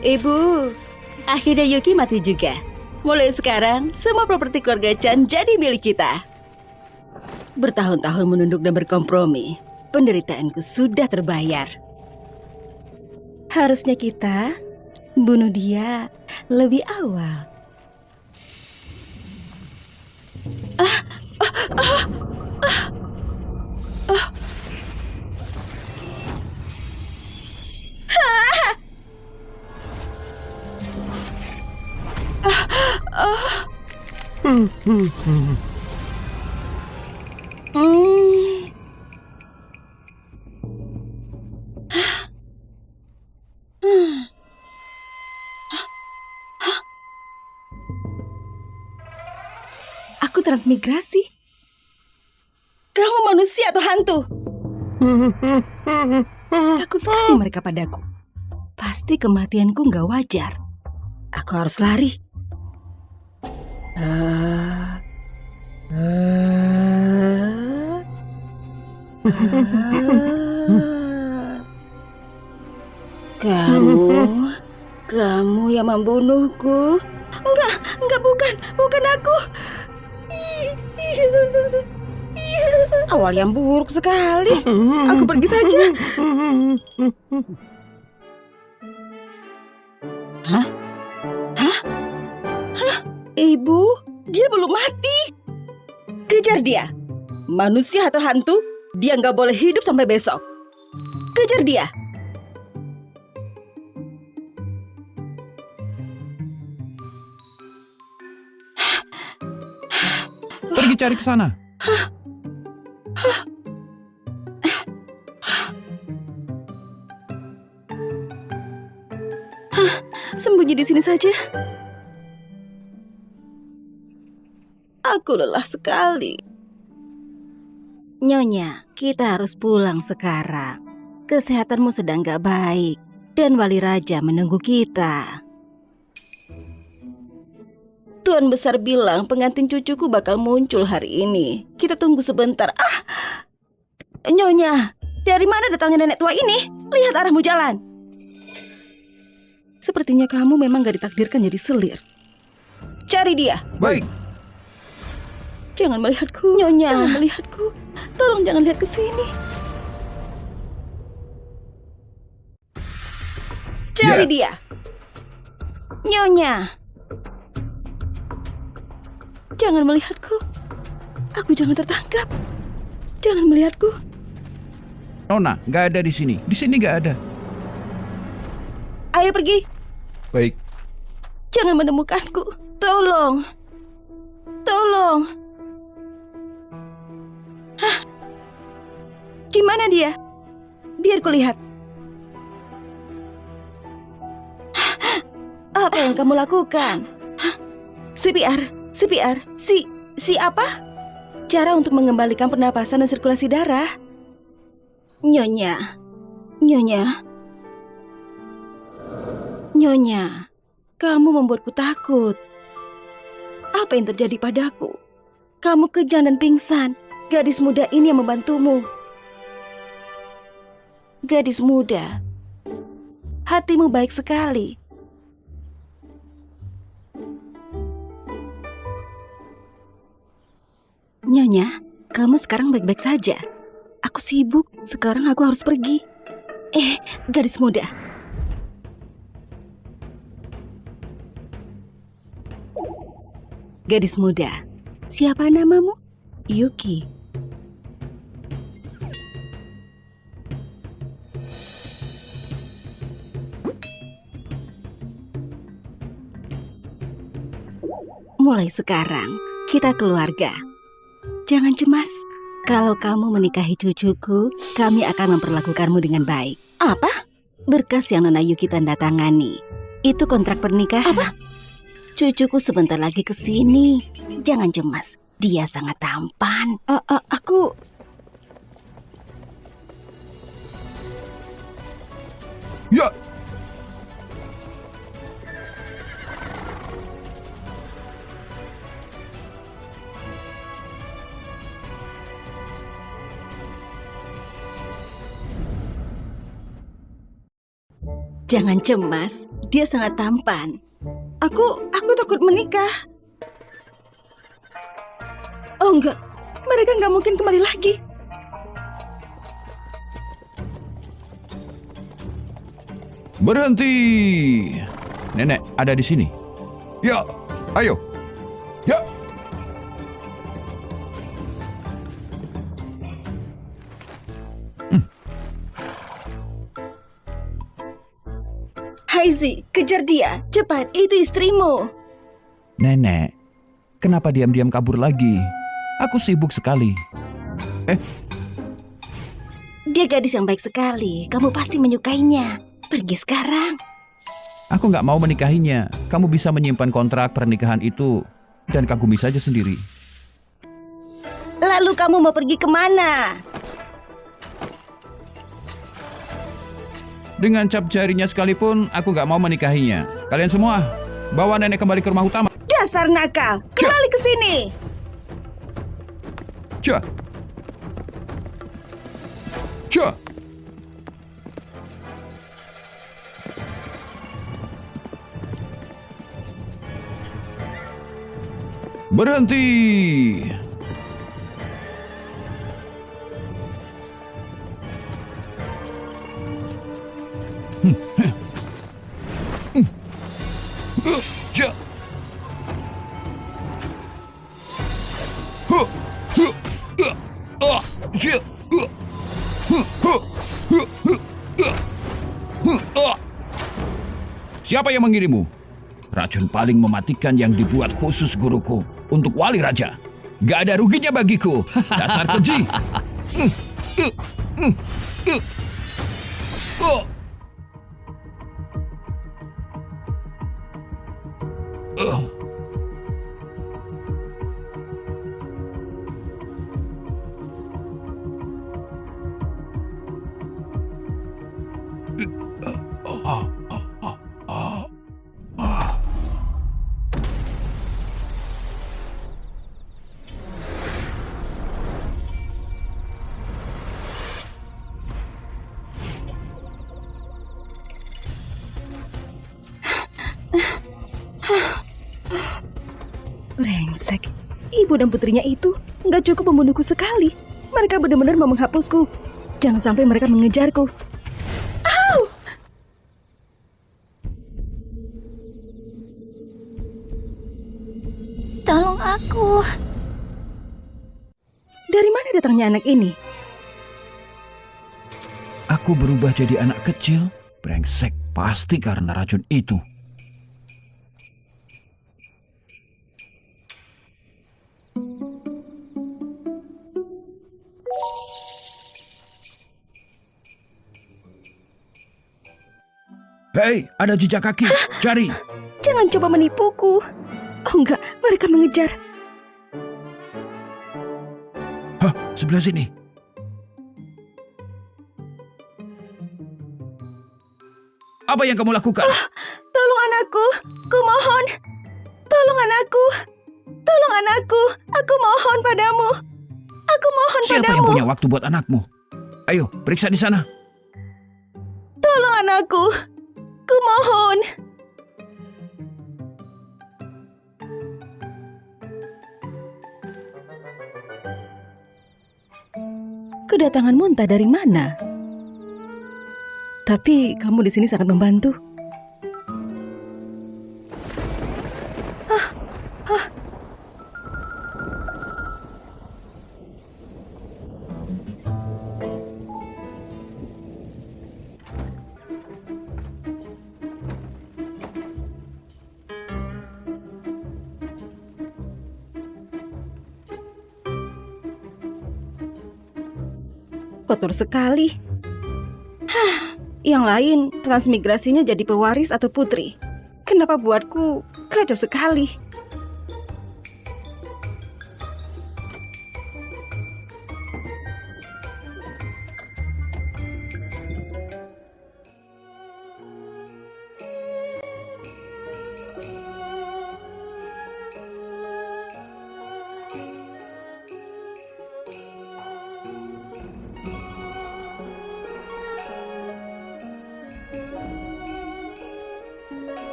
Ibu, akhirnya Yuki mati juga. Mulai sekarang, semua properti keluarga Chan jadi milik kita. Bertahun-tahun menunduk dan berkompromi, penderitaanku sudah terbayar. Harusnya kita bunuh dia lebih awal. Aku transmigrasi. Kamu manusia atau hantu? Takut sekali mereka padaku. Pasti kematianku nggak wajar. Aku harus lari. Kamu yang membunuhku. Enggak, bukan aku. Awal yang buruk sekali. Aku pergi saja. Hah? Ibu, dia belum mati. Kejar dia. Manusia atau hantu, dia nggak boleh hidup sampai besok. Kejar dia. Pergi cari ke sana. Sembunyi di sini saja. Aku lelah sekali. Nyonya, kita harus pulang sekarang. Kesehatanmu sedang gak baik dan wali raja menunggu kita. Tuan besar bilang pengantin cucuku bakal muncul hari ini. Kita tunggu sebentar. Nyonya, dari mana datangnya nenek tua ini? Lihat arahmu jalan. Sepertinya kamu memang gak ditakdirkan jadi selir. Cari dia. Baik. Jangan melihatku, Nyonya. Jangan melihatku. Tolong jangan lihat ke sini. Cari dia. Nyonya. Jangan melihatku. Aku jangan tertangkap. Jangan melihatku. Nona, nggak ada di sini. Di sini nggak ada. Ayo pergi. Baik. Jangan menemukanku. Tolong. Hah? Gimana dia? Biar ku lihat. Apa yang kamu lakukan? CPR. Si apa? Cara untuk mengembalikan pernapasan dan sirkulasi darah. Nyonya, kamu membuatku takut. Apa yang terjadi padaku? Kamu kejang dan pingsan. Gadis muda ini yang membantumu. Gadis muda, hatimu baik sekali. Nyonya, kamu sekarang baik-baik saja. Aku sibuk, sekarang aku harus pergi. Gadis muda. Gadis muda, siapa namamu? Yuki. Mulai sekarang, kita keluarga. Jangan cemas. Kalau kamu menikahi cucuku, kami akan memperlakukanmu dengan baik. Apa? Berkas yang Nona Yuki tanda tangani. Itu kontrak pernikahan. Apa? Cucuku sebentar lagi ke sini. Jangan cemas. Dia sangat tampan. Aku... Ya. Jangan cemas, dia sangat tampan. Aku takut menikah. Oh enggak, mereka nggak mungkin kembali lagi. Berhenti. Nenek ada di sini. Ya, ayo. Ya. Haizi, kejar dia. Cepat, itu istrimu. Nenek, kenapa diam-diam kabur lagi? Aku sibuk sekali. Dia gadis yang baik sekali. Kamu pasti menyukainya. Pergi sekarang. Aku nggak mau menikahinya. Kamu bisa menyimpan kontrak pernikahan itu dan kagumi saja sendiri. Lalu kamu mau pergi kemana? Dengan cap jarinya sekalipun, aku nggak mau menikahinya. Kalian semua, bawa nenek kembali ke rumah utama. Dasar nakal. Kembali ke sini. Cia. Cia. Berhenti. Cia. Siapa yang mengirimmu? Racun paling mematikan yang dibuat khusus guruku untuk wali raja. Gak ada ruginya bagiku. Dasar keji. Brengsek. Ibu dan putrinya itu nggak cukup membunuhku sekali. Mereka benar-benar mau menghapusku. Jangan sampai mereka mengejarku. Au! Tolong aku. Dari mana datangnya anak ini? Aku berubah jadi anak kecil. Brengsek, pasti karena racun itu. Hei, ada jejak kaki. Cari. Jangan coba menipuku. Oh enggak, mereka mengejar. Hah, sebelah sini. Apa yang kamu lakukan? Tolong anakku, kumohon. Tolong anakku. Tolong anakku, aku mohon padamu. Aku mohon Siapa padamu. yang punya waktu buat anakmu? Ayo, periksa di sana. Tolong anakku. Kumohon. Kedatanganmu entah dari mana. Tapi kamu di sini sangat membantu. Kotor sekali. Yang lain transmigrasinya jadi pewaris atau putri. Kenapa buatku kacau sekali?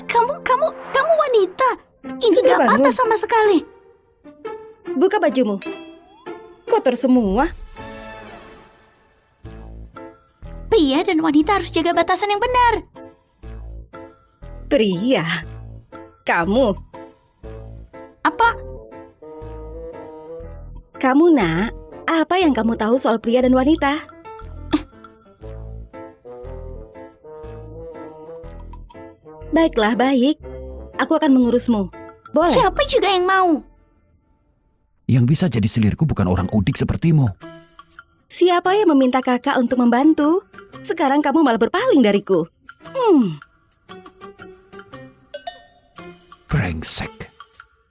Kamu wanita. Ini Sudah gak bangun? patah sama sekali. Buka bajumu. Kotor semua. Pria dan wanita harus jaga batasan yang benar. Pria. Kamu. Apa? Kamu, Nak. Apa yang kamu tahu soal pria dan wanita? Baiklah, baik. Aku akan mengurusmu. Boleh? Siapa juga yang mau? Yang bisa jadi selirku bukan orang udik sepertimu. Siapa yang meminta kakak untuk membantu? Sekarang kamu malah berpaling dariku. Brengsek.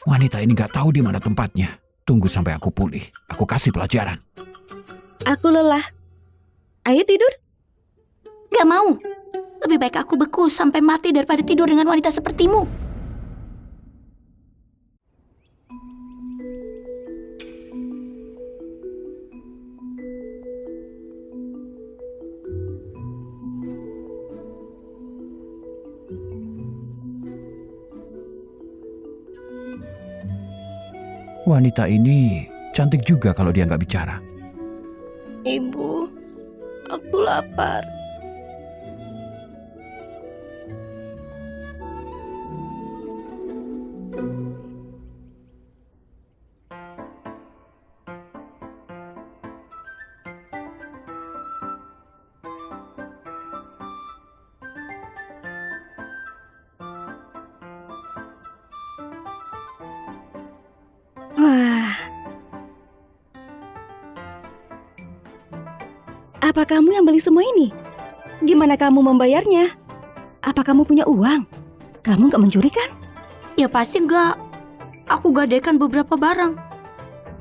Wanita ini gak tahu di mana tempatnya. Tunggu sampai aku pulih. Aku kasih pelajaran. Aku lelah. Ayo tidur. Gak mau. Lebih baik aku beku sampai mati daripada tidur dengan wanita sepertimu. Wanita ini cantik juga kalau dia nggak bicara. Ibu, aku lapar. Wah. Apa kamu yang beli semua ini? Gimana kamu membayarnya? Apa kamu punya uang? Kamu nggak mencuri kan? Ya pasti enggak. Aku gadekan beberapa barang.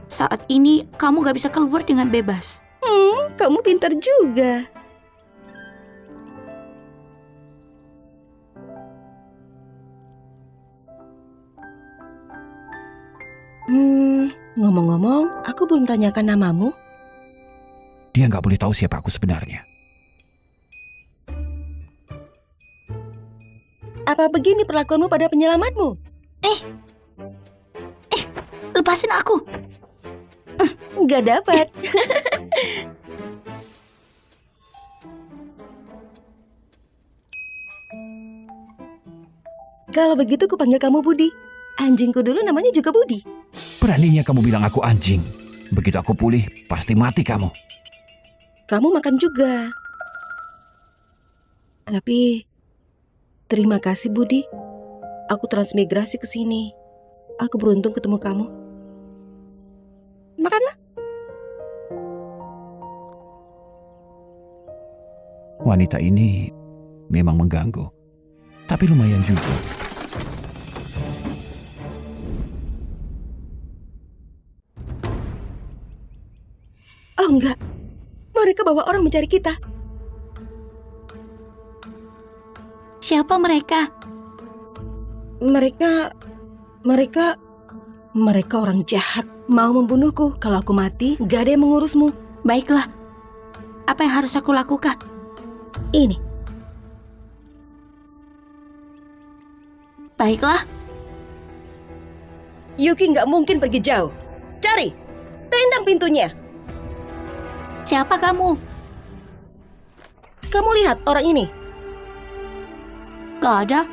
Saat ini kamu gak bisa keluar dengan bebas. Kamu pintar juga. Ngomong-ngomong, aku belum tanyakan namamu. Dia nggak boleh tahu siapa aku sebenarnya. Apa begini perlakuanmu pada penyelamatmu? Lepasin aku. Nggak dapat. Kalau begitu ku panggil kamu Budi. Anjingku dulu namanya juga Budi. Beraninya kamu bilang aku anjing. Begitu aku pulih, pasti mati kamu. Kamu makan juga. Tapi terima kasih Budi. Aku transmigrasi ke sini. Aku beruntung ketemu kamu. Makanlah. Wanita ini memang mengganggu. Tapi lumayan juga. Oh enggak. Mereka bawa orang mencari kita. Siapa mereka? Mereka orang jahat. Mau membunuhku. Kalau aku mati, gak ada yang mengurusmu. Baiklah. Apa yang harus aku lakukan? Ini. Baiklah. Yuki gak mungkin pergi jauh. Cari. Tendang pintunya. Siapa kamu? Kamu lihat orang ini. Gak ada.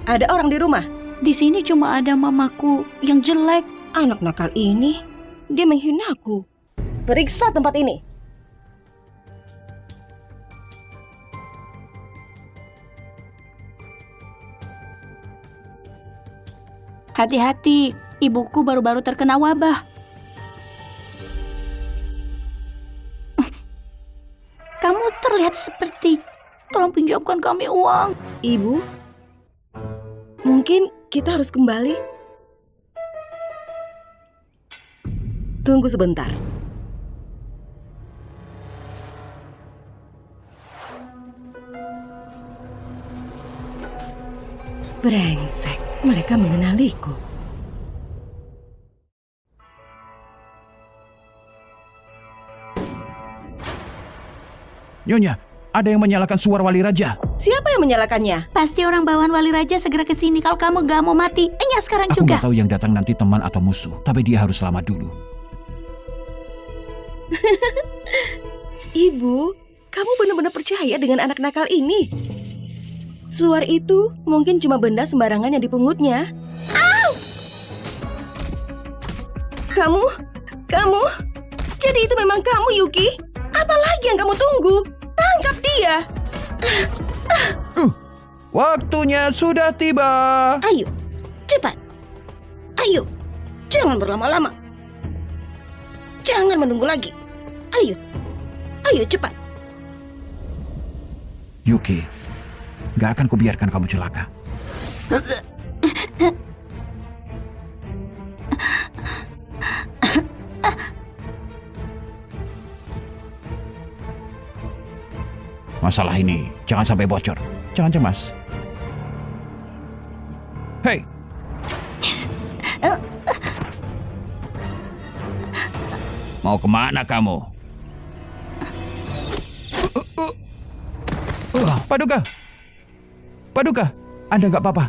Ada orang di rumah. Di sini cuma ada mamaku yang jelek. Anak nakal ini. Dia menghina aku. Periksa tempat ini. Hati-hati, ibuku baru-baru terkena wabah. Kamu terlihat seperti... Tolong pinjamkan kami uang. Ibu, mungkin kita harus kembali. Tunggu sebentar. Brengsek, mereka mengenaliku. Nyonya, Ada yang menyalakan suara wali raja. Siapa yang menyalakannya? Pasti orang bawahan wali raja segera ke sini. Kalau kamu gak mau mati, Enya sekarang Aku juga. nggak tahu yang datang nanti teman atau musuh, tapi dia harus selamat dulu. Ibu, kamu benar-benar percaya dengan anak nakal ini? Suar itu mungkin cuma benda sembarangan yang dipungutnya. Au! Kamu, jadi itu memang kamu, Yuki? Apalagi yang kamu tunggu? Tangkap dia! Waktunya sudah tiba. Ayo, cepat. Ayo, jangan berlama-lama. Jangan menunggu lagi. Ayo cepat. Yuki, gak akan kubiarkan kamu celaka. Masalah ini jangan sampai bocor. Jangan cemas. Hei! Mau kemana kamu? Paduka, Anda nggak apa-apa?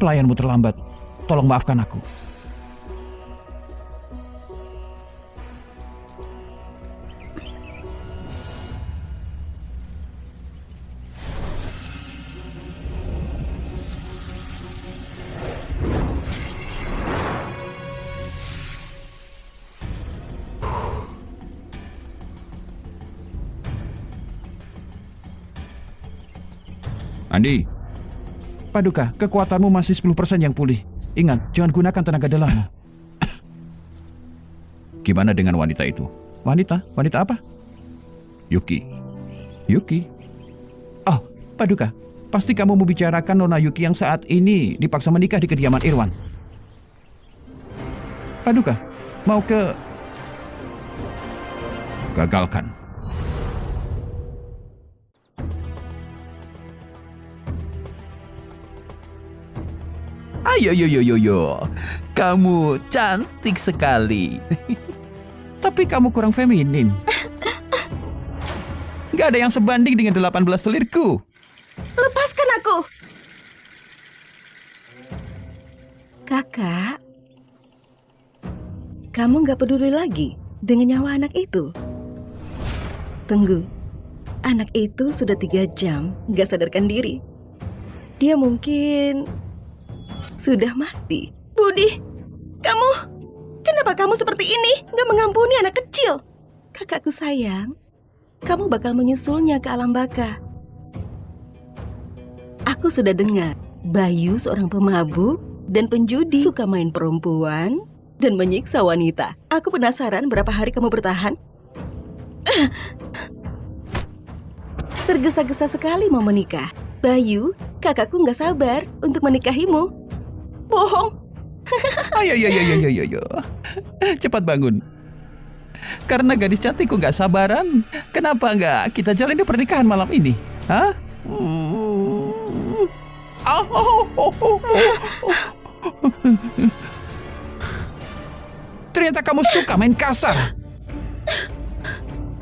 Pelayanmu terlambat. Tolong maafkan aku. Andi, Paduka, kekuatanmu masih 10% yang pulih. Ingat, jangan gunakan tenaga dalammu. Gimana dengan wanita itu? Wanita? Wanita apa? Yuki. Oh, Paduka, pasti kamu membicarakan Nona Yuki yang saat ini dipaksa menikah di kediaman Irwan. Paduka, mau ke... Gagalkan. Ayo, kamu cantik sekali. Tapi kamu kurang feminin. Gak ada yang sebanding dengan 18 telirku. Lepaskan aku. Kakak, kamu gak peduli lagi dengan nyawa anak itu? Tunggu, anak itu sudah 3 jam gak sadarkan diri. Dia mungkin sudah mati. Budi, kenapa kamu seperti ini? Gak mengampuni anak kecil. Kakakku sayang, kamu bakal menyusulnya ke alam baka. Aku sudah dengar, Bayu seorang pemabuk dan penjudi, suka main perempuan dan menyiksa wanita. Aku penasaran berapa hari kamu bertahan. Tergesa-gesa sekali mau menikah. Bayu, kakakku gak sabar untuk menikahimu. Bohong. Ayo. Cepat bangun. Karena gadis cantikku gak sabaran, kenapa gak kita jalani pernikahan malam ini? Hah? Ternyata kamu suka main kasar.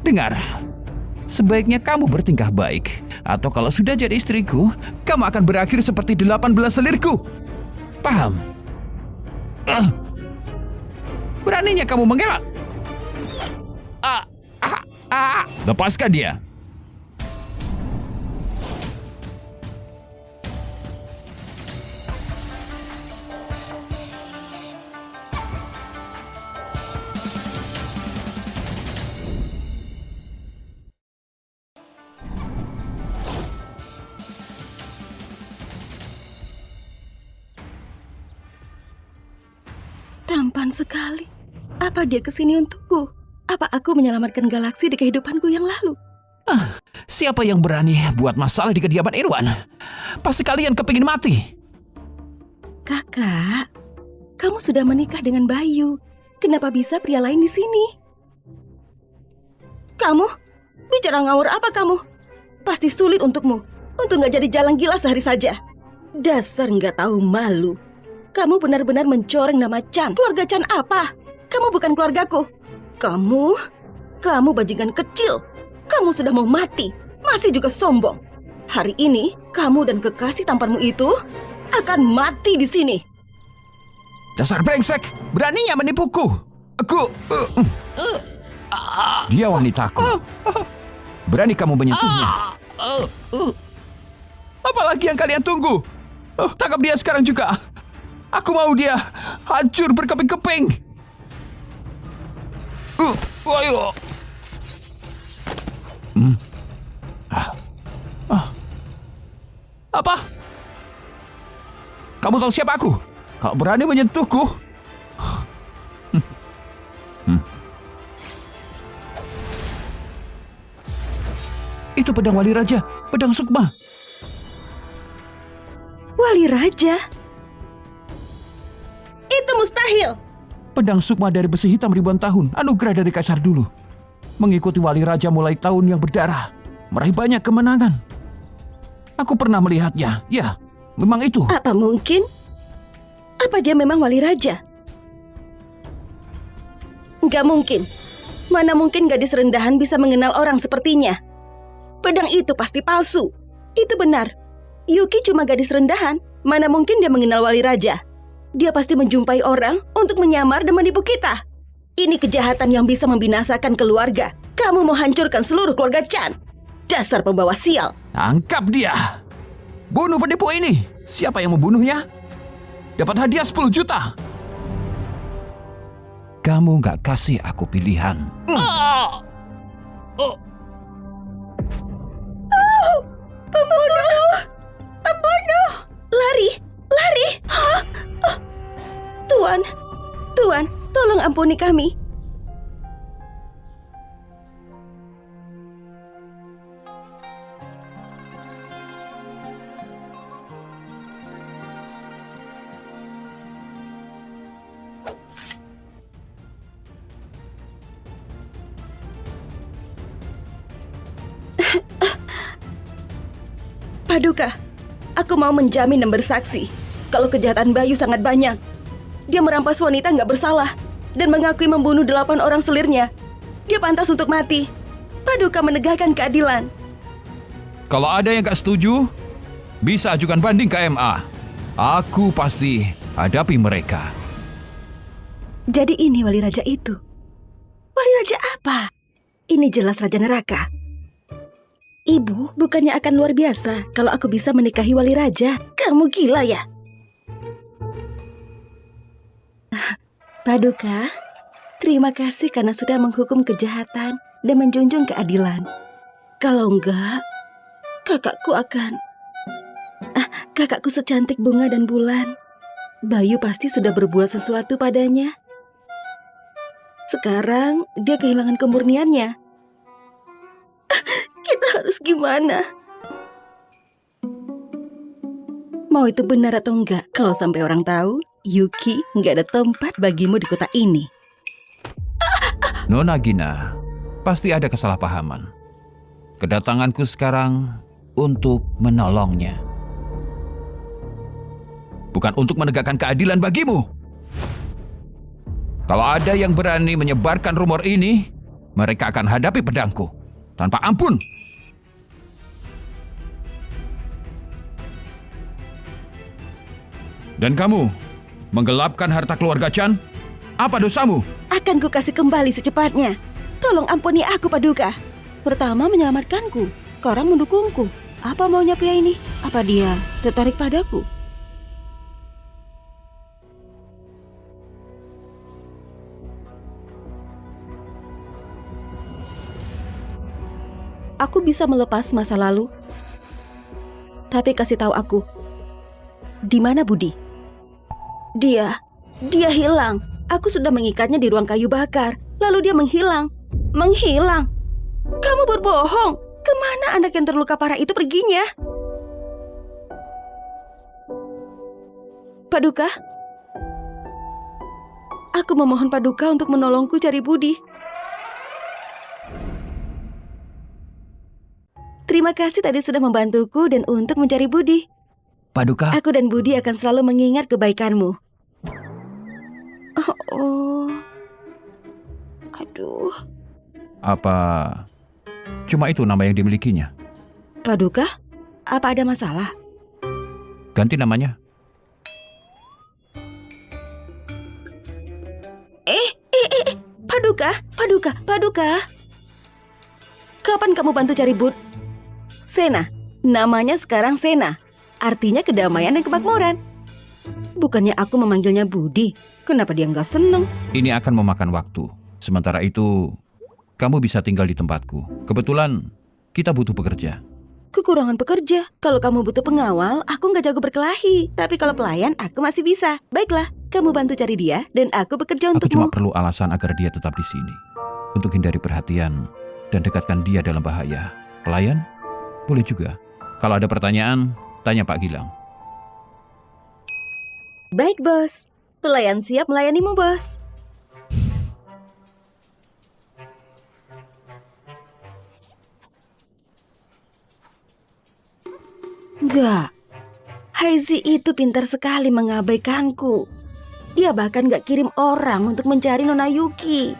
Dengar, sebaiknya kamu bertingkah baik. Atau kalau sudah jadi istriku, kamu akan berakhir seperti 18 selirku. Paham? Beraninya kamu mengelak. Lepaskan dia. Tampan sekali. Apa dia kesini untukku? Apa aku menyelamatkan galaksi di kehidupanku yang lalu? Siapa yang berani buat masalah di kediaman Irwan? Pasti kalian kepingin mati. Kakak, kamu sudah menikah dengan Bayu. Kenapa bisa pria lain di sini? Kamu? Bicara ngawur apa kamu? Pasti sulit untukmu untuk gak jadi jalan gila sehari saja. Dasar gak tahu malu. Kamu benar-benar mencoreng nama Chan. Keluarga Chan apa? Kamu bukan keluargaku. Kamu bajingan kecil. Kamu sudah mau mati, masih juga sombong. Hari ini, kamu dan kekasih tampanmu itu akan mati di sini. Dasar brengsek, beraninya menipuku. Dia wanitaku. Berani kamu menyentuhnya. Apalagi yang kalian tunggu? Tangkap dia sekarang juga. Aku mau dia hancur berkeping-keping. Ayo. Apa? Kamu tahu siapa aku? Kalau berani menyentuhku. Itu pedang Wali Raja, pedang Sukma. Wali Raja? Itu mustahil. Pedang Sukma dari besi hitam ribuan tahun, anugerah dari Kaisar dulu. Mengikuti Wali Raja mulai tahun yang berdarah, meraih banyak kemenangan. Aku pernah melihatnya, ya, memang itu. Apa mungkin? Apa dia memang Wali Raja? Nggak mungkin. Mana mungkin gadis rendahan bisa mengenal orang sepertinya? Pedang itu pasti palsu. Itu benar. Yuki cuma gadis rendahan. Mana mungkin dia mengenal Wali Raja? Dia pasti menjumpai orang untuk menyamar dan menipu kita. Ini kejahatan yang bisa membinasakan keluarga. Kamu mau hancurkan seluruh keluarga Chan. Dasar pembawa sial. Tangkap dia. Bunuh penipu ini. Siapa yang membunuhnya? Dapat hadiah 10 juta. Kamu gak kasih aku pilihan. Pembunuh! Pembunuh! Lari! Lari! Tuan, tolong ampuni kami. Paduka, aku mau menjamin dan bersaksi kalau kejahatan Bayu sangat banyak. Dia merampas wanita nggak bersalah dan mengakui membunuh 8 orang selirnya. Dia pantas untuk mati. Paduka menegakkan keadilan. Kalau ada yang gak setuju, bisa ajukan banding ke MA. Aku pasti hadapi mereka. Jadi ini Wali Raja itu. Wali Raja apa? Ini jelas Raja Neraka. Ibu, bukannya akan luar biasa kalau aku bisa menikahi Wali Raja? Kamu gila ya? Paduka, terima kasih karena sudah menghukum kejahatan dan menjunjung keadilan. Kalau enggak, kakakku akan... kakakku secantik bunga dan bulan. Bayu pasti sudah berbuat sesuatu padanya. Sekarang dia kehilangan kemurniannya. Kita harus gimana? Mau itu benar atau enggak, kalau sampai orang tahu, Yuki nggak ada tempat bagimu di kota ini. Nona Gina, pasti ada kesalahpahaman. Kedatanganku sekarang untuk menolongnya. Bukan untuk menegakkan keadilan bagimu. Kalau ada yang berani menyebarkan rumor ini, mereka akan hadapi pedangku tanpa ampun. Dan kamu, menggelapkan harta keluarga Chan? Apa dosamu? Akan ku kasih kembali secepatnya. Tolong ampuni aku, Paduka. Pertama menyelamatkanku, sekarang mendukungku. Apa maunya pria ini? Apa dia tertarik padaku? Aku bisa melepas masa lalu. Tapi kasih tahu aku, di mana Budi? Dia hilang. Aku sudah mengikatnya di ruang kayu bakar. Lalu dia menghilang. Menghilang? Kamu berbohong. Kemana anak yang terluka parah itu perginya? Paduka? Aku memohon Paduka untuk menolongku cari Budi. Terima kasih tadi sudah membantuku dan untuk mencari Budi. Paduka, Aku dan Budi akan selalu mengingat kebaikanmu. Oh. Aduh, Apa cuma itu nama yang dimilikinya? Paduka, apa ada masalah? Ganti namanya. Paduka. Kapan kamu bantu cari Bud? Sena, namanya sekarang Sena. Artinya kedamaian dan kemakmuran. Bukannya aku memanggilnya Budi. Kenapa dia nggak seneng? Ini akan memakan waktu. Sementara itu, kamu bisa tinggal di tempatku. Kebetulan, kita butuh pekerja. Kekurangan pekerja. Kalau kamu butuh pengawal, aku nggak jago berkelahi. Tapi kalau pelayan, aku masih bisa. Baiklah, kamu bantu cari dia dan aku bekerja Aku cuma untukmu. perlu alasan agar dia tetap di sini. Untuk hindari perhatian dan dekatkan dia dalam bahaya. Pelayan? Boleh juga. Kalau ada pertanyaan, tanya Pak Gilang. Baik, bos. Pelayan siap melayanimu, bos. Enggak. Haizi itu pintar sekali mengabaikanku. Dia bahkan gak kirim orang untuk mencari Nona Yuki.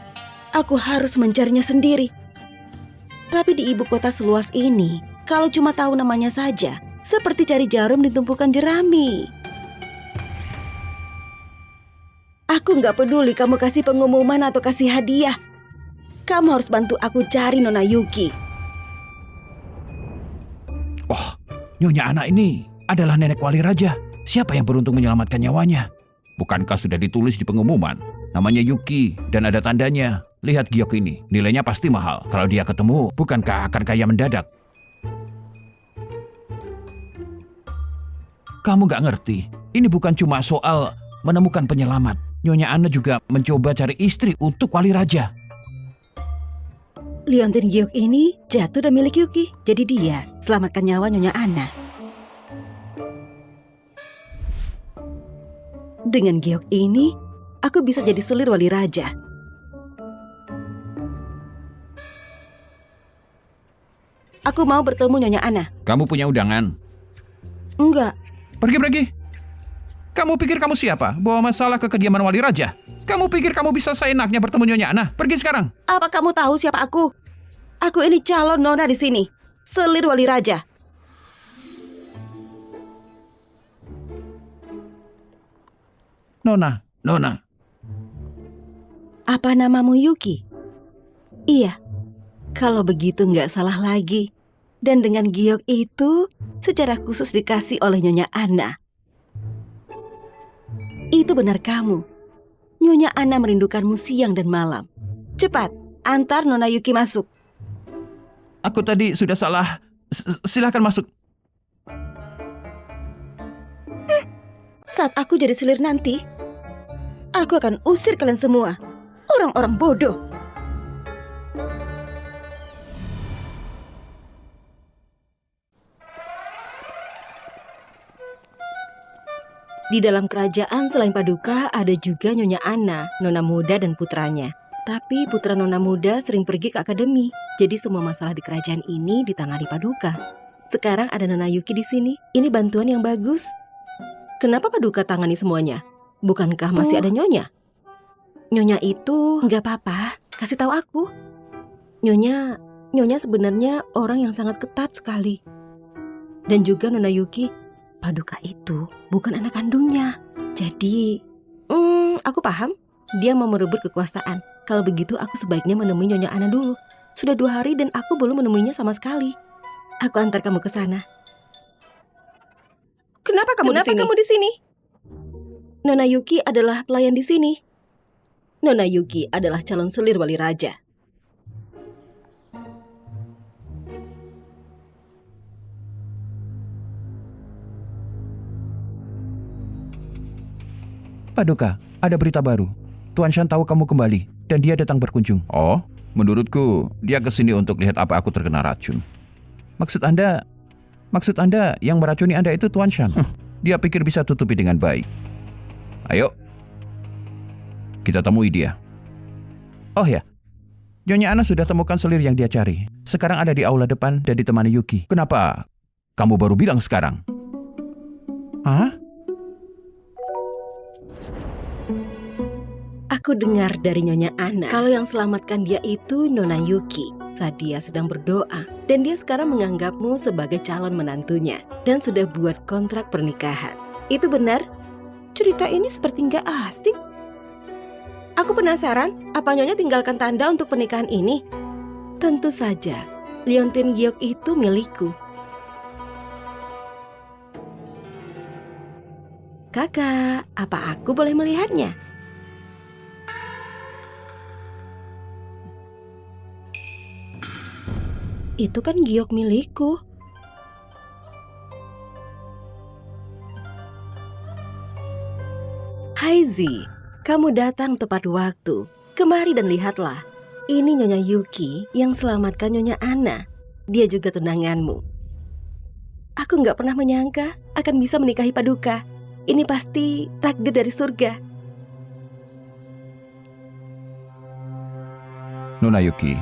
Aku harus mencarinya sendiri. Tapi di ibu kota seluas ini, kalau cuma tahu namanya saja, seperti cari jarum di tumpukan jerami. Aku gak peduli kamu kasih pengumuman atau kasih hadiah. Kamu harus bantu aku cari Nona Yuki. Oh, Nyonya Ana ini adalah nenek wali raja. Siapa yang beruntung menyelamatkan nyawanya? Bukankah sudah ditulis di pengumuman? Namanya Yuki dan ada tandanya. Lihat giok ini, nilainya pasti mahal. Kalau dia ketemu, bukankah akan kaya mendadak? Kamu gak ngerti, ini bukan cuma soal menemukan penyelamat. Nyonya Ana juga mencoba cari istri untuk wali raja. Liontin giok ini jatuh dan milik Yuki. Jadi dia selamatkan nyawa Nyonya Ana. Dengan giok ini, aku bisa jadi selir wali raja. Aku mau bertemu Nyonya Ana. Kamu punya undangan? Enggak, Pergi. Kamu pikir kamu siapa? Bawa masalah ke kediaman wali raja? Kamu pikir kamu bisa seenaknya bertemu Nyonya Ana? Pergi sekarang. apa kamu tahu siapa aku? Aku ini calon nona di sini. Selir wali raja. Nona. Apa namamu Yuki? Iya, kalau begitu nggak salah lagi. Dan dengan giok itu secara khusus dikasih oleh Nyonya Ana. Itu benar kamu. Nyonya Ana merindukanmu siang dan malam. Cepat, antar Nona Yuki masuk. Aku tadi sudah salah. Silahkan masuk. Saat aku jadi selir nanti, aku akan usir kalian semua. Orang-orang bodoh. Di dalam kerajaan selain Paduka ada juga Nyonya Ana, Nona muda dan putranya. Tapi putra Nona muda sering pergi ke akademi. Jadi semua masalah di kerajaan ini ditangani Paduka. Sekarang ada Nona Yuki di sini. Ini bantuan yang bagus. Kenapa Paduka tangani semuanya? Bukankah masih ada Nyonya? Nyonya itu nggak apa-apa. Kasih tahu aku. Nyonya sebenarnya orang yang sangat ketat sekali. Dan juga Nona Yuki, Paduka itu bukan anak kandungnya. Jadi, aku paham. Dia mau merebut kekuasaan. Kalau begitu aku sebaiknya menemui Nyonya Ana dulu. Sudah 2 hari dan aku belum menemuinya sama sekali. Aku antar kamu ke sana. Kenapa kamu di sini? Nona Yuki adalah pelayan di sini. Nona Yuki adalah calon selir wali raja. Paduka, ada berita baru. Tuan Shan tahu kamu kembali dan dia datang berkunjung. Oh, menurutku dia kesini untuk lihat apa aku terkena racun. Maksud Anda yang meracuni Anda itu Tuan Shan. Dia pikir bisa tutupi dengan baik. Ayo, kita temui dia. Oh ya, Nyonya Ana sudah temukan selir yang dia cari. Sekarang ada di aula depan dan ditemani Yuki. Kenapa kamu baru bilang sekarang? Hah? Aku dengar dari Nyonya Ana kalau yang selamatkan dia itu Nona Yuki saat dia sedang berdoa. Dan dia sekarang menganggapmu sebagai calon menantunya dan sudah buat kontrak pernikahan. Itu benar? Cerita ini seperti nggak asing. Aku penasaran, apa Nyonya tinggalkan tanda untuk pernikahan ini? Tentu saja, liontin giok itu milikku. Kakak, apa aku boleh melihatnya? Itu kan giok milikku. Hai Zi, kamu datang tepat waktu. Kemari dan lihatlah. Ini Nyonya Yuki yang selamatkan Nyonya Ana. Dia juga tunanganmu. Aku nggak pernah menyangka akan bisa menikahi Paduka. Ini pasti takdir dari surga. Nona Yuki,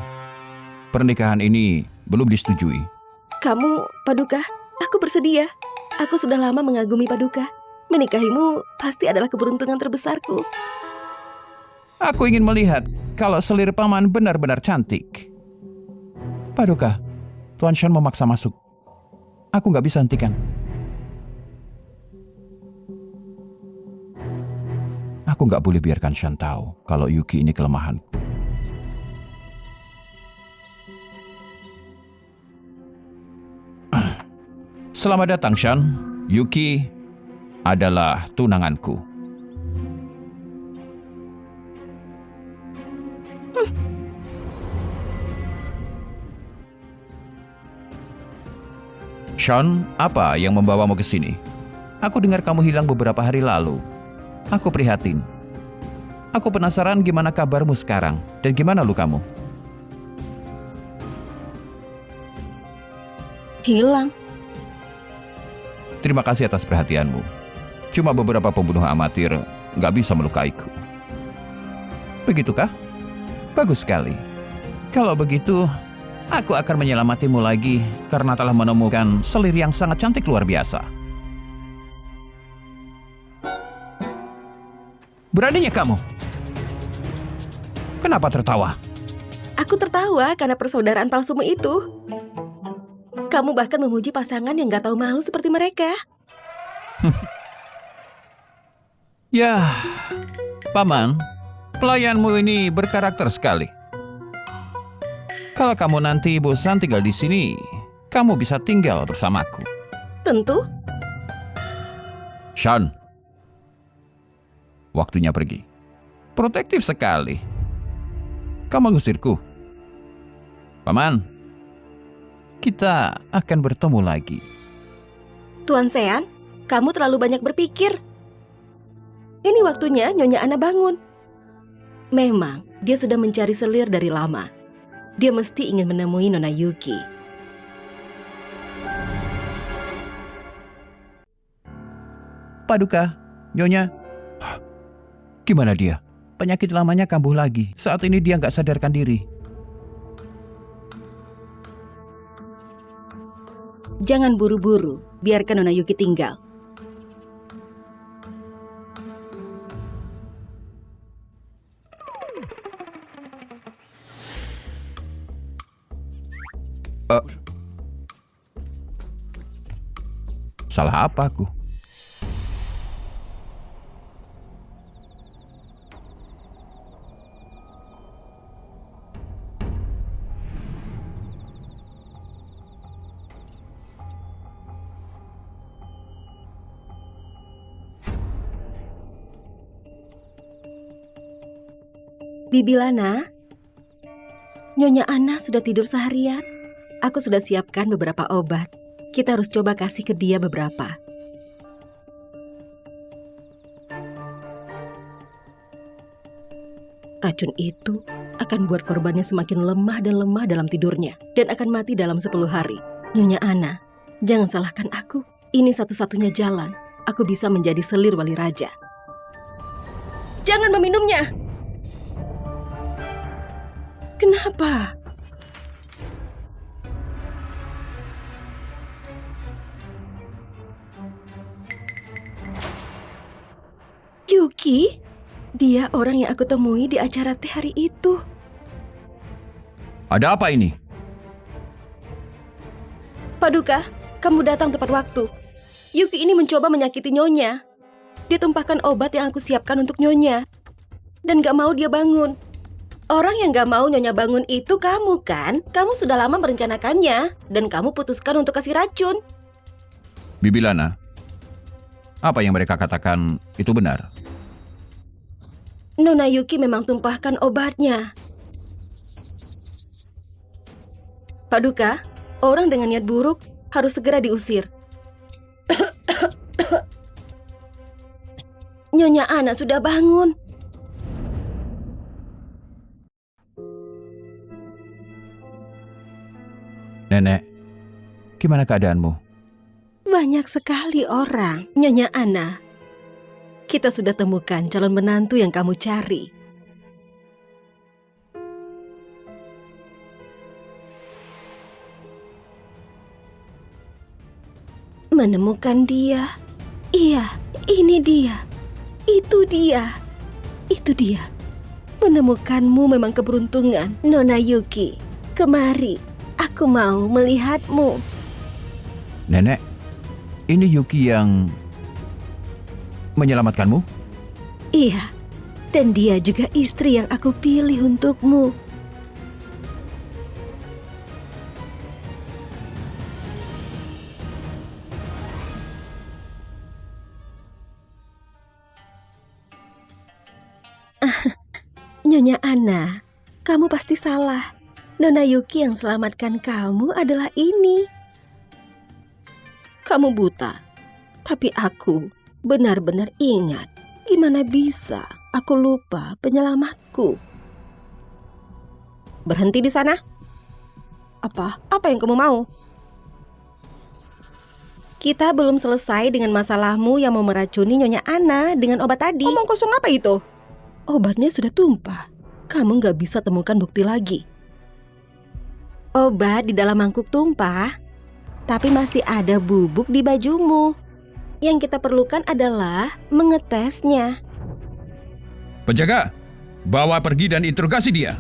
pernikahan ini belum disetujui. Kamu, Paduka, aku bersedia. Aku sudah lama mengagumi Paduka. Menikahimu pasti adalah keberuntungan terbesarku. Aku ingin melihat kalau selir paman benar-benar cantik. Paduka, Tuan Shan memaksa masuk. Aku nggak bisa hentikan. Aku nggak boleh biarkan Shan tahu kalau Yuki ini kelemahanku. Selamat datang, Shan. Yuki adalah tunanganku. Shan, apa yang membawamu ke sini? Aku dengar kamu hilang beberapa hari lalu. Aku prihatin. Aku penasaran gimana kabarmu sekarang dan gimana lukamu. Hilang. Terima kasih atas perhatianmu. Cuma beberapa pembunuh amatir nggak bisa melukaiku. Begitukah? Bagus sekali. Kalau begitu, aku akan menyelamatimu lagi karena telah menemukan selir yang sangat cantik luar biasa. Beraninya kamu? Kenapa tertawa? Aku tertawa karena persaudaraan palsumu itu. Kamu bahkan memuji pasangan yang gak tahu malu seperti mereka. Ya, Paman, pelayanmu ini berkarakter sekali. Kalau kamu nanti bosan tinggal di sini, kamu bisa tinggal bersamaku. Tentu. Shan, waktunya pergi. Protektif sekali. Kamu mengusirku. Paman, kita akan bertemu lagi. Tuan Sean, kamu terlalu banyak berpikir. Ini waktunya Nyonya Ana bangun. Memang, dia sudah mencari selir dari lama. Dia mesti ingin menemui Nona Yuki. Paduka, Nyonya. Gimana dia? Penyakit lamanya kambuh lagi. Saat ini dia nggak sadarkan diri. Jangan buru-buru, biarkan Nona Yuki tinggal. Salah apa aku? Bibi Lana, Nyonya Ana sudah tidur seharian. Aku sudah siapkan beberapa obat. Kita harus coba kasih ke dia beberapa. Racun itu akan buat korbannya semakin lemah dan lemah dalam tidurnya dan akan mati dalam 10 hari. Nyonya Ana, jangan salahkan aku. Ini satu-satunya jalan. Aku bisa menjadi selir wali raja. Jangan meminumnya! Kenapa? Yuki? Dia orang yang aku temui di acara teh hari itu. Ada apa ini? Paduka, kamu datang tepat waktu. Yuki ini mencoba menyakiti Nyonya. Dia tumpahkan obat yang aku siapkan untuk Nyonya. Dan gak mau dia bangun. Orang yang gak mau Nyonya bangun itu kamu kan? Kamu sudah lama merencanakannya. Dan kamu putuskan untuk kasih racun. Bibi Lana, apa yang mereka katakan itu benar? Nona Yuki memang tumpahkan obatnya. Paduka, orang dengan niat buruk harus segera diusir. Nyonya Ana sudah bangun. Nenek, gimana keadaanmu? Banyak sekali orang. Nyonya Ana, kita sudah temukan calon menantu yang kamu cari. Menemukan dia. Iya, ini dia. Itu dia. Itu dia. Menemukanmu memang keberuntungan, Nona Yuki. Kemari, aku mau melihatmu. Nenek, ini Yuki yang menyelamatkanmu? Iya, dan dia juga istri yang aku pilih untukmu. Nyonya Ana, kamu pasti salah. Nona Yuki yang selamatkan kamu adalah ini. Kamu buta, tapi aku benar-benar ingat. Gimana bisa aku lupa penyelamatku? Berhenti di sana. Apa yang kamu mau? Kita belum selesai dengan masalahmu yang mau meracuni Nyonya Ana dengan obat tadi. Omong kosong apa itu? Obatnya sudah tumpah. Kamu nggak bisa temukan bukti lagi. Obat di dalam mangkuk tumpah, tapi masih ada bubuk di bajumu. Yang kita perlukan adalah mengetesnya. Penjaga, bawa pergi dan interogasi dia.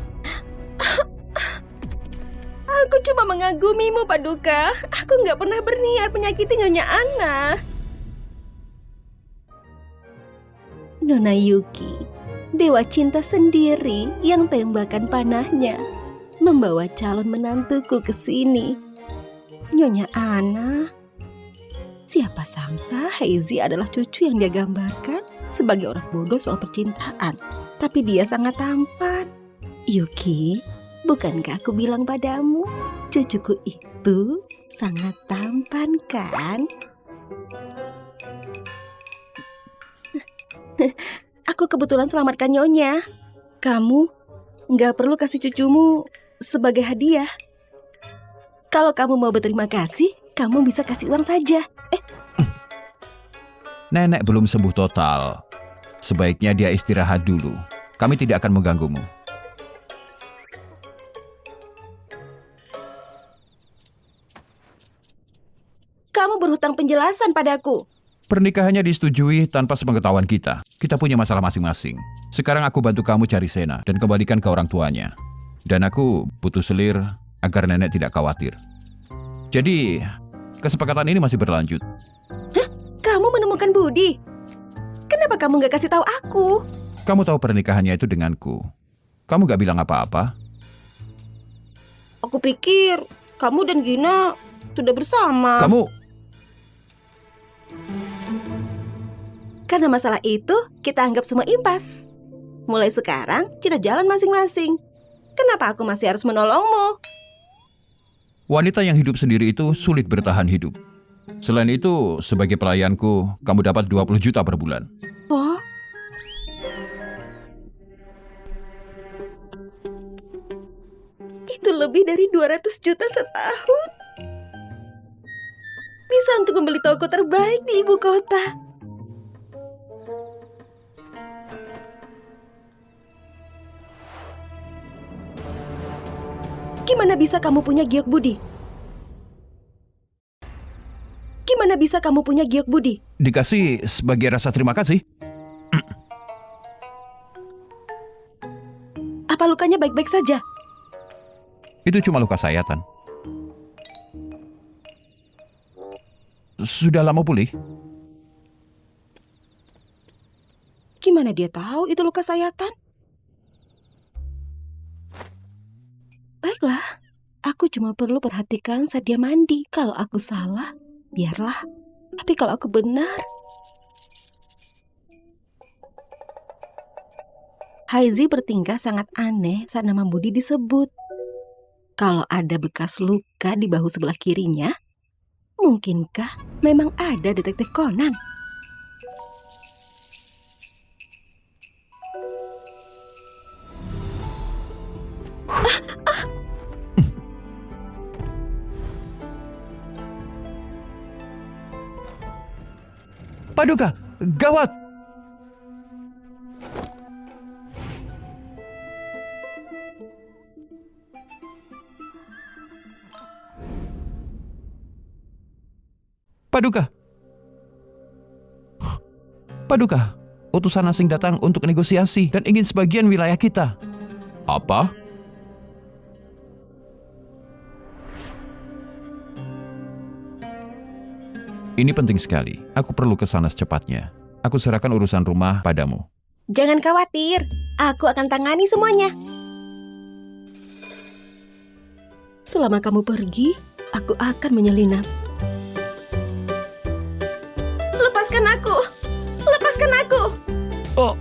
Aku cuma mengagumimu, Paduka. Aku nggak pernah berniat menyakiti Nyonya Ana. Nona Yuki, dewa cinta sendiri yang tembakan panahnya, membawa calon menantuku ke sini. Nyonya Ana, siapa sangka Heizi adalah cucu yang dia gambarkan sebagai orang bodoh soal percintaan. Tapi dia sangat tampan. Yuki, bukankah aku bilang padamu, cucuku itu sangat tampan kan? Aku kebetulan selamatkan Nyonya. Kamu nggak perlu kasih cucumu sebagai hadiah. Kalau kamu mau berterima kasih, kamu bisa kasih uang saja. Nenek belum sembuh total. Sebaiknya dia istirahat dulu. Kami tidak akan mengganggumu. Kamu berhutang penjelasan padaku. Pernikahannya disetujui tanpa sepengetahuan kita. Kita punya masalah masing-masing. Sekarang aku bantu kamu cari Sena dan kembalikan ke orang tuanya. Dan aku butuh selir agar nenek tidak khawatir. Jadi, kesepakatan ini masih berlanjut. Kamu menemukan Budi. Kenapa kamu nggak kasih tahu aku? Kamu tahu pernikahannya itu denganku. Kamu gak bilang apa-apa? Aku pikir kamu dan Gina sudah bersama. Kamu... Karena masalah itu, kita anggap semua impas. Mulai sekarang, kita jalan masing-masing. Kenapa aku masih harus menolongmu? Wanita yang hidup sendiri itu sulit bertahan hidup. Selain itu, sebagai pelayanku, kamu dapat 20 juta per bulan. Oh? Itu lebih dari 200 juta setahun. Bisa untuk membeli toko terbaik di ibu kota. Gimana bisa kamu punya giok budi? Gimana bisa kamu punya giok budi? Dikasih sebagai rasa terima kasih. Apa lukanya baik-baik saja? Itu cuma luka sayatan. Sudah lama pulih? Gimana dia tahu itu luka sayatan? Baiklah, aku cuma perlu perhatikan saat dia mandi. Kalau aku salah, biarlah. Tapi kalau aku benar... Haizi bertingkah sangat aneh saat nama Budi disebut. Kalau ada bekas luka di bahu sebelah kirinya, mungkinkah memang ada detektif Conan? Paduka, gawat! Paduka! Paduka, utusan asing datang untuk negosiasi dan ingin sebagian wilayah kita. Apa? Ini penting sekali. Aku perlu ke sana secepatnya. Aku serahkan urusan rumah padamu. Jangan khawatir, aku akan tangani semuanya. Selama kamu pergi, aku akan menyelinap. Lepaskan aku! Lepaskan aku! Oh,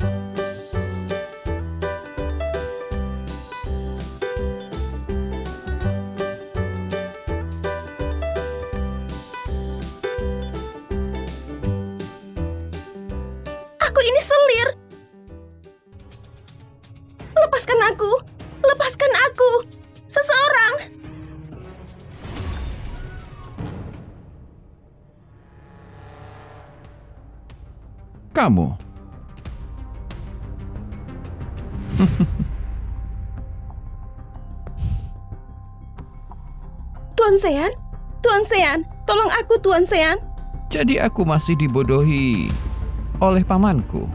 Aku ini selir! Lepaskan aku! Lepaskan aku! Seseorang! kamu. Tuan Sean? Tuan Sean, tolong aku Tuan Sean. Jadi aku masih dibodohi oleh pamanku.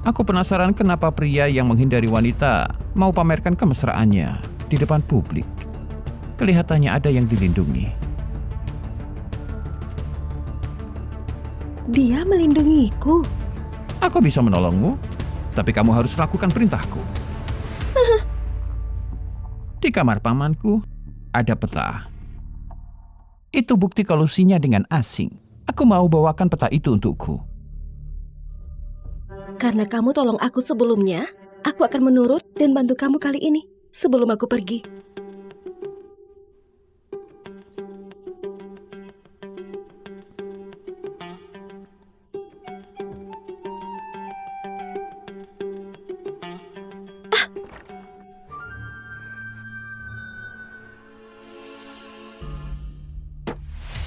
Aku penasaran kenapa pria yang menghindari wanita mau pamerkan kemesraannya di depan publik. Kelihatannya ada yang dilindungi. Dia melindungiku. Aku bisa menolongmu, tapi kamu harus lakukan perintahku. Di kamar pamanku ada peta. Itu bukti kolusinya dengan asing. Aku mau bawakan peta itu untukku. Karena kamu tolong aku sebelumnya, aku akan menurut dan bantu kamu kali ini sebelum aku pergi.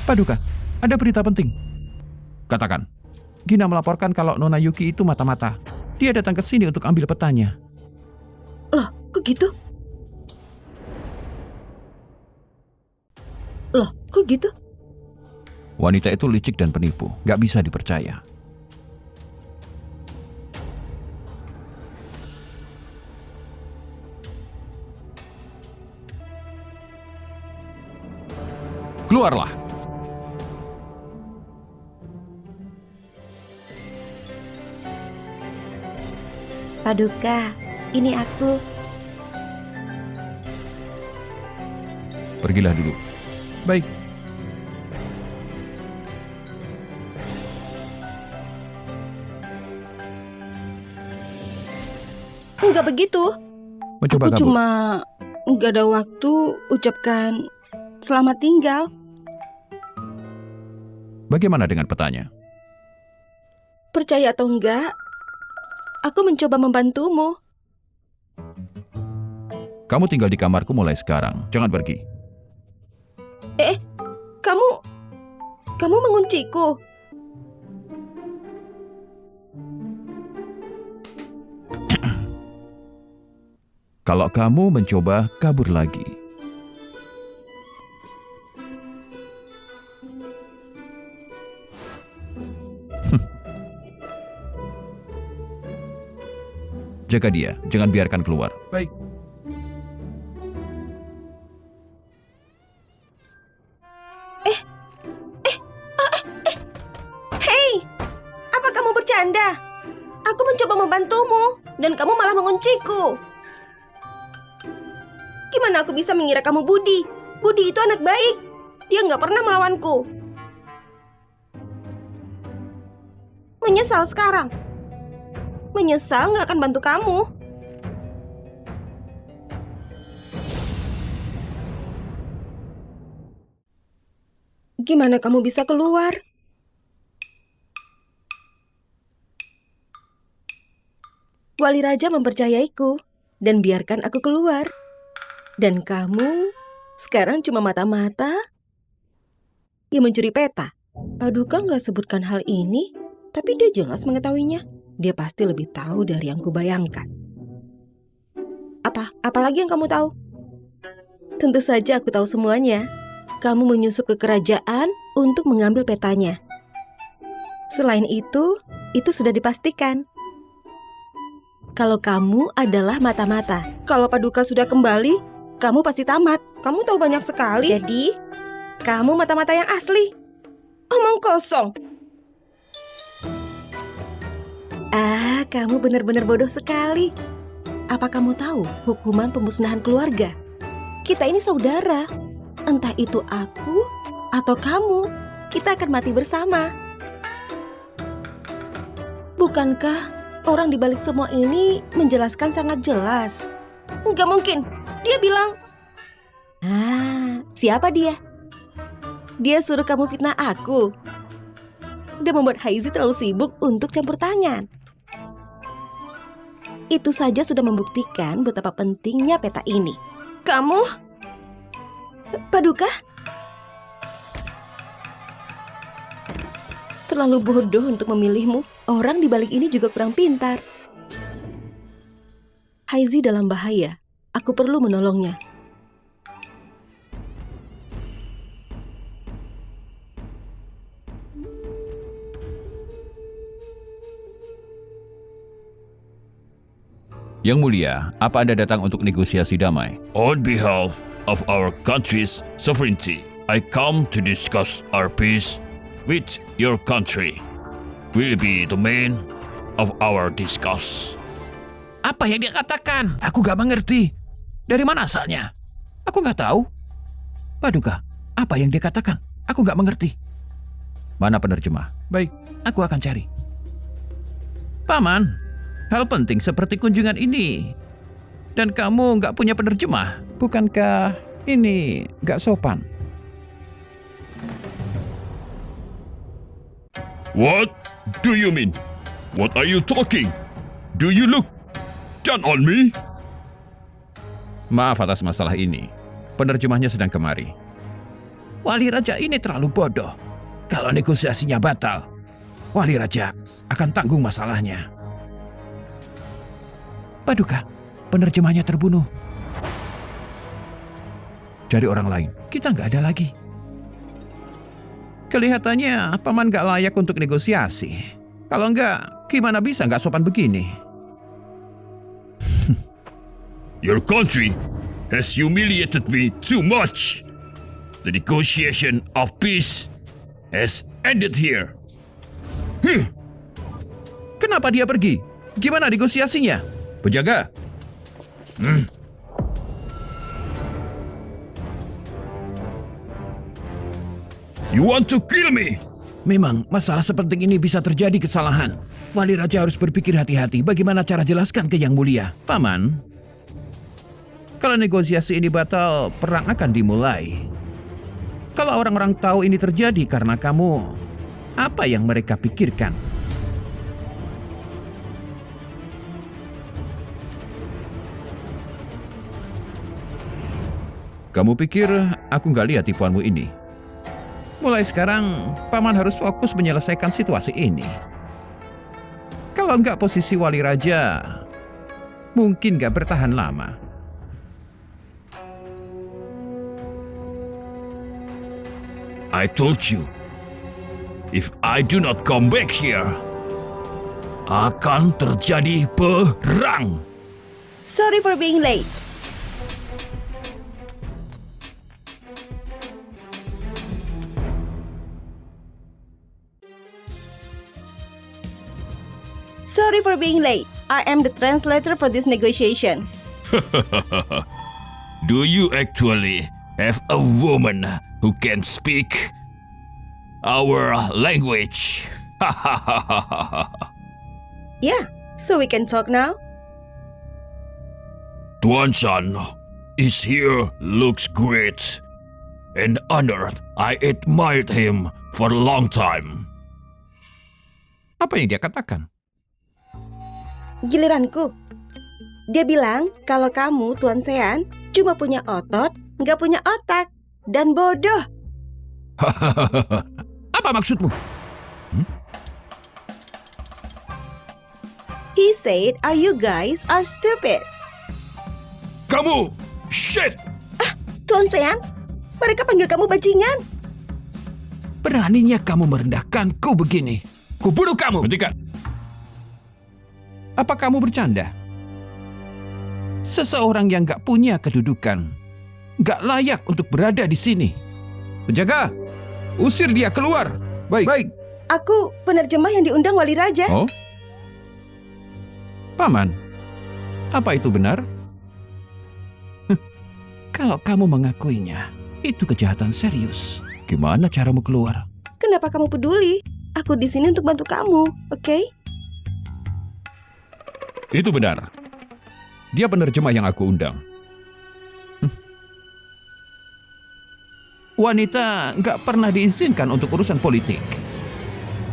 Paduka, ada berita penting. Katakan. Gina melaporkan kalau Nona Yuki itu mata-mata. Dia datang ke sini untuk ambil petanya. Loh, kok gitu? Loh, kok gitu? Wanita itu licik dan penipu, gak bisa dipercaya. Keluarlah! Paduka, ini aku. Pergilah dulu. Baik. Enggak begitu. Mencoba Aku kabur. cuma enggak ada waktu ucapkan selamat tinggal. Bagaimana dengan petanya? Percaya atau enggak, aku mencoba membantumu. Kamu tinggal di kamarku mulai sekarang. Jangan pergi. Kamu mengunciku. Kalau kamu mencoba kabur lagi, Jaga dia, jangan biarkan keluar. Baik. Hei, apa kamu bercanda? Aku mencoba membantumu dan kamu malah mengunciku. Gimana aku bisa mengira kamu Budi? Budi itu anak baik. Dia nggak pernah melawanku. Menyesal sekarang. Menyesal nggak akan bantu kamu. Gimana kamu bisa keluar? Wali Raja mempercayaiku dan biarkan aku keluar. Dan kamu sekarang cuma mata-mata yang mencuri peta. Paduka nggak sebutkan hal ini, tapi dia jelas mengetahuinya. Dia pasti lebih tahu dari yang kubayangkan. Apalagi yang kamu tahu? Tentu saja aku tahu semuanya. Kamu menyusup ke kerajaan untuk mengambil petanya. Selain itu sudah dipastikan. Kalau kamu adalah mata-mata. Kalau Paduka sudah kembali, kamu pasti tamat. Kamu tahu banyak sekali. Jadi, kamu mata-mata yang asli. Omong kosong. Kamu benar-benar bodoh sekali. Apa kamu tahu hukuman pemusnahan keluarga? Kita ini saudara. Entah itu aku atau kamu, kita akan mati bersama. Bukankah orang di balik semua ini menjelaskan sangat jelas? Nggak mungkin. Dia bilang, siapa dia? Dia suruh kamu fitnah aku. Dia membuat Haizi terlalu sibuk untuk campur tangan. Itu saja sudah membuktikan betapa pentingnya peta ini. Kamu? Paduka? Terlalu bodoh untuk memilihmu. Orang di balik ini juga kurang pintar. Haizi dalam bahaya. Aku perlu menolongnya. Yang Mulia, apa Anda datang untuk negosiasi damai? On behalf of our country's sovereignty, I come to discuss our peace with your country. Will be the main of our discuss. Apa yang dia katakan? Aku gak mengerti. Dari mana asalnya? Aku gak tahu. Paduka, apa yang dia katakan? Aku gak mengerti. Mana penerjemah? Baik, aku akan cari. Paman, hal penting seperti kunjungan ini. Dan kamu gak punya penerjemah. Bukankah ini gak sopan? What do you mean? What are you talking? Do you look down on me? Maaf atas masalah ini. Penerjemahnya sedang kemari. Wali Raja ini terlalu bodoh. Kalau negosiasinya batal, Wali Raja akan tanggung masalahnya. Paduka, penerjemahnya terbunuh. Cari orang lain, kita nggak ada lagi. Kelihatannya paman nggak layak untuk negosiasi. Kalau nggak, gimana bisa nggak sopan begini? Your country has humiliated me too much. The negotiation of peace has ended here. Kenapa dia pergi? Gimana negosiasinya? Penjaga. You want to kill me? Memang masalah sepenting ini bisa terjadi kesalahan. Wali Raja harus berpikir hati-hati bagaimana cara jelaskan ke Yang Mulia. Paman, kalau negosiasi ini batal, perang akan dimulai. Kalau orang-orang tahu ini terjadi karena kamu, apa yang mereka pikirkan? Kamu pikir aku nggak lihat tipuanmu ini? Mulai sekarang, Paman harus fokus menyelesaikan situasi ini. Kalau nggak posisi Wali Raja, mungkin nggak bertahan lama. I told you, if I do not come back here, akan terjadi perang. Sorry for being late. Sorry for being late. I am the translator for this negotiation. Do you actually have a woman who can speak our language? Yeah, so we can talk now? Tuan Shan is here, looks great and honored. I admired him for a long time. Apa yang dia katakan? Giliranku. Dia bilang kalau kamu, Tuan Sean, cuma punya otot, nggak punya otak, dan bodoh. Apa maksudmu? He said, "Are you guys are stupid?" Kamu, shit! Tuan Sean, mereka panggil kamu bajingan. Beraninya kamu merendahkanku begini. Kubunuh kamu. Hentikan. Apa kamu bercanda? Seseorang yang gak punya kedudukan, gak layak untuk berada di sini. Penjaga, usir dia keluar. Baik. Aku penerjemah yang diundang Wali Raja. Oh? Paman, apa itu benar? Kalau kamu mengakuinya, itu kejahatan serius. Gimana caramu keluar? Kenapa kamu peduli? Aku di sini untuk bantu kamu, oke? Itu benar. Dia penerjemah yang aku undang. Wanita nggak pernah diizinkan untuk urusan politik.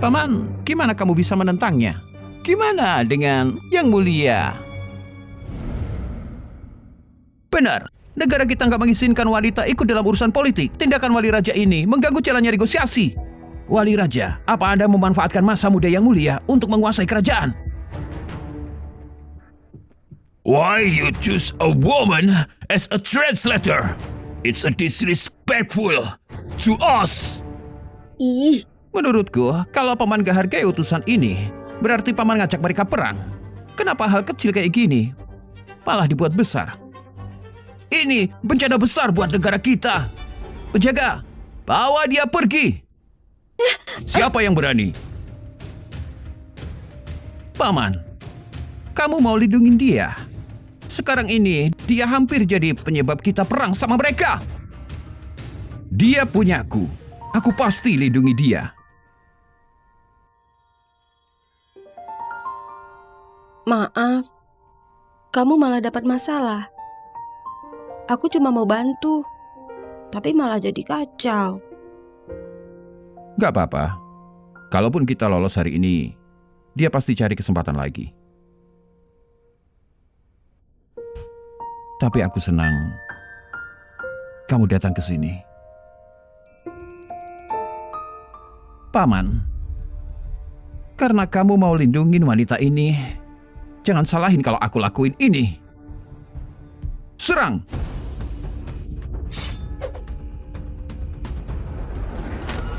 Paman, gimana kamu bisa menentangnya? Gimana dengan Yang Mulia? Benar, negara kita nggak mengizinkan wanita ikut dalam urusan politik. Tindakan Wali Raja ini mengganggu jalannya negosiasi. Wali Raja, apa Anda memanfaatkan masa muda Yang Mulia untuk menguasai kerajaan? Why you choose a woman as a translator? It's a disrespectful to us. Ih, Menurutku, kalau paman gak hargai utusan ini, berarti paman ngajak mereka perang. Kenapa hal kecil kayak gini malah dibuat besar? Ini bencana besar buat negara kita. Penjaga, bawa dia pergi. Siapa yang berani? Paman, kamu mau lindungin dia. Sekarang ini, dia hampir jadi penyebab kita perang sama mereka. Dia punyaku. Aku pasti lindungi dia. maaf. Kamu malah dapat masalah. Aku cuma mau bantu, tapi malah jadi kacau. Gak apa-apa. Kalaupun kita lolos hari ini, dia pasti cari kesempatan lagi. Tapi aku senang kamu datang ke sini. Paman, karena kamu mau lindungin wanita ini, jangan salahin kalau aku lakuin ini. Serang!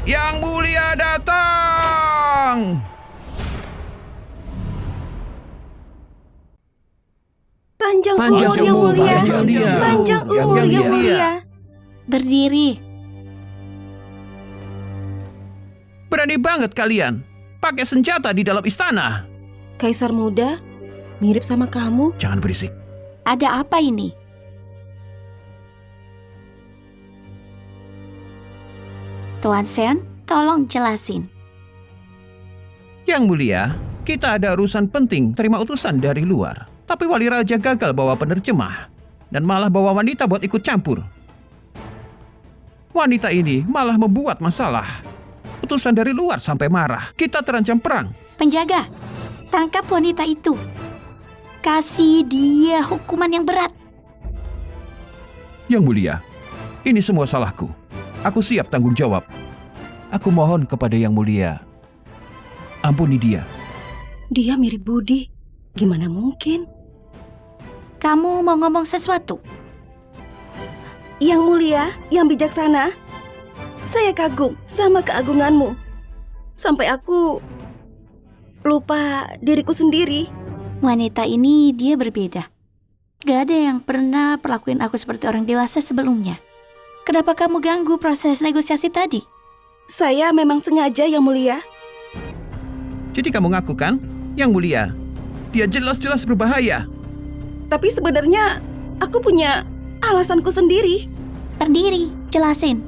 Yang Mulia datang! Panjang Panjang umur Yang umur, Mulia. panjang dia. Panjang Yang umur Yang mulia. Mulia. Berdiri. Berani banget kalian pakai senjata di dalam istana. Kaisar muda, mirip sama kamu. Jangan berisik. Ada apa ini? Tuan Sean, tolong jelasin. Yang Mulia, kita ada urusan penting terima utusan dari luar. Tapi Wali Raja gagal bawa penerjemah dan malah bawa wanita buat ikut campur. Wanita ini malah membuat masalah. Utusan dari luar sampai marah. Kita terancam perang. Penjaga, tangkap wanita itu. Kasih dia hukuman yang berat. Yang Mulia, ini semua salahku. Aku siap tanggung jawab. Aku mohon kepada Yang Mulia, ampuni dia. Dia mirip Budi. Gimana mungkin? Kamu mau ngomong sesuatu? Yang Mulia, yang bijaksana, saya kagum sama keagunganmu. Sampai aku lupa diriku sendiri. Wanita ini dia berbeda. Gak ada yang pernah perlakuin aku seperti orang dewasa sebelumnya. Kenapa kamu ganggu proses negosiasi tadi? Saya memang sengaja, Yang Mulia. Jadi kamu ngaku kan? Yang Mulia, dia jelas-jelas berbahaya. Tapi sebenarnya aku punya alasanku sendiri. Berdiri, jelasin.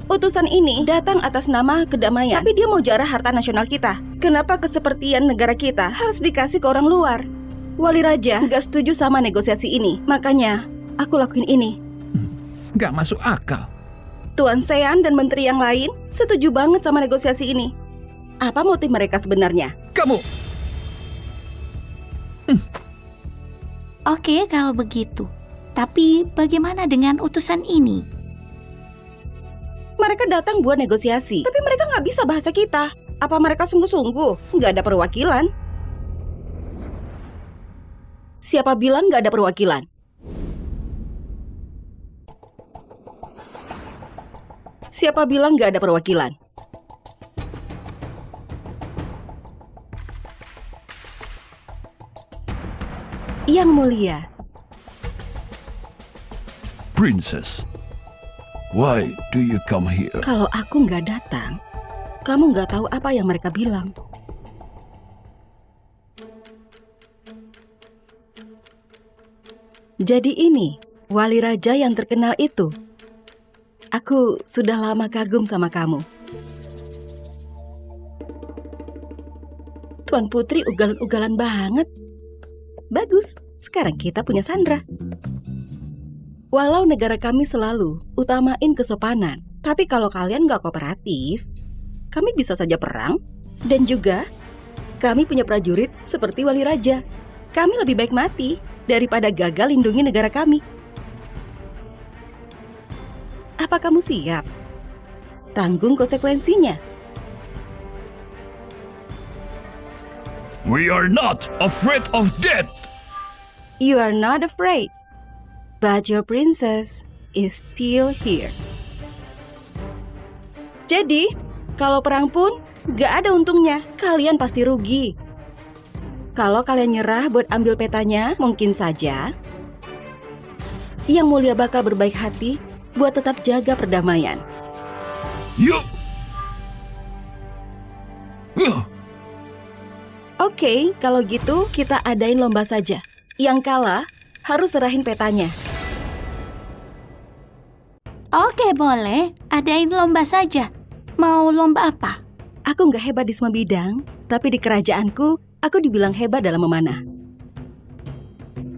Utusan ini datang atas nama kedamaian, tapi dia mau jarah harta nasional kita. Kenapa kesepertian negara kita harus dikasih ke orang luar? Wali Raja gak setuju sama negosiasi ini, makanya aku lakuin ini. Gak masuk akal. Tuan Sean dan menteri yang lain setuju banget sama negosiasi ini. Apa motif mereka sebenarnya? Kamu... Oke, kalau begitu. Tapi bagaimana dengan utusan ini? Mereka datang buat negosiasi, tapi mereka nggak bisa bahasa kita. Apa mereka sungguh-sungguh nggak ada perwakilan? Siapa bilang nggak ada perwakilan? Siapa bilang nggak ada perwakilan? Yang Mulia. Princess, why do you come here? Kalau aku nggak datang, kamu nggak tahu apa yang mereka bilang. Jadi ini, Wali Raja yang terkenal itu. Aku sudah lama kagum sama kamu. Tuan Putri ugalan-ugalan banget. Bagus, sekarang kita punya Sandra. Walau negara kami selalu utamain kesopanan, tapi kalau kalian nggak kooperatif, kami bisa saja perang. Dan juga, kami punya prajurit seperti Wali Raja. Kami lebih baik mati daripada gagal lindungi negara kami. Apa kamu siap? Tanggung konsekuensinya. We are not afraid of death. You are not afraid, but your princess is still here. Jadi, kalau perang pun gak ada untungnya. Kalian pasti rugi. Kalau kalian nyerah buat ambil petanya, mungkin saja Yang Mulia bakal berbaik hati buat tetap jaga perdamaian. You. Oke, kalau gitu kita adain lomba saja. Yang kalah harus serahin petanya. Oke, boleh. Adain lomba saja. Mau lomba apa? Aku nggak hebat di semua bidang, tapi di kerajaanku, aku dibilang hebat dalam memanah.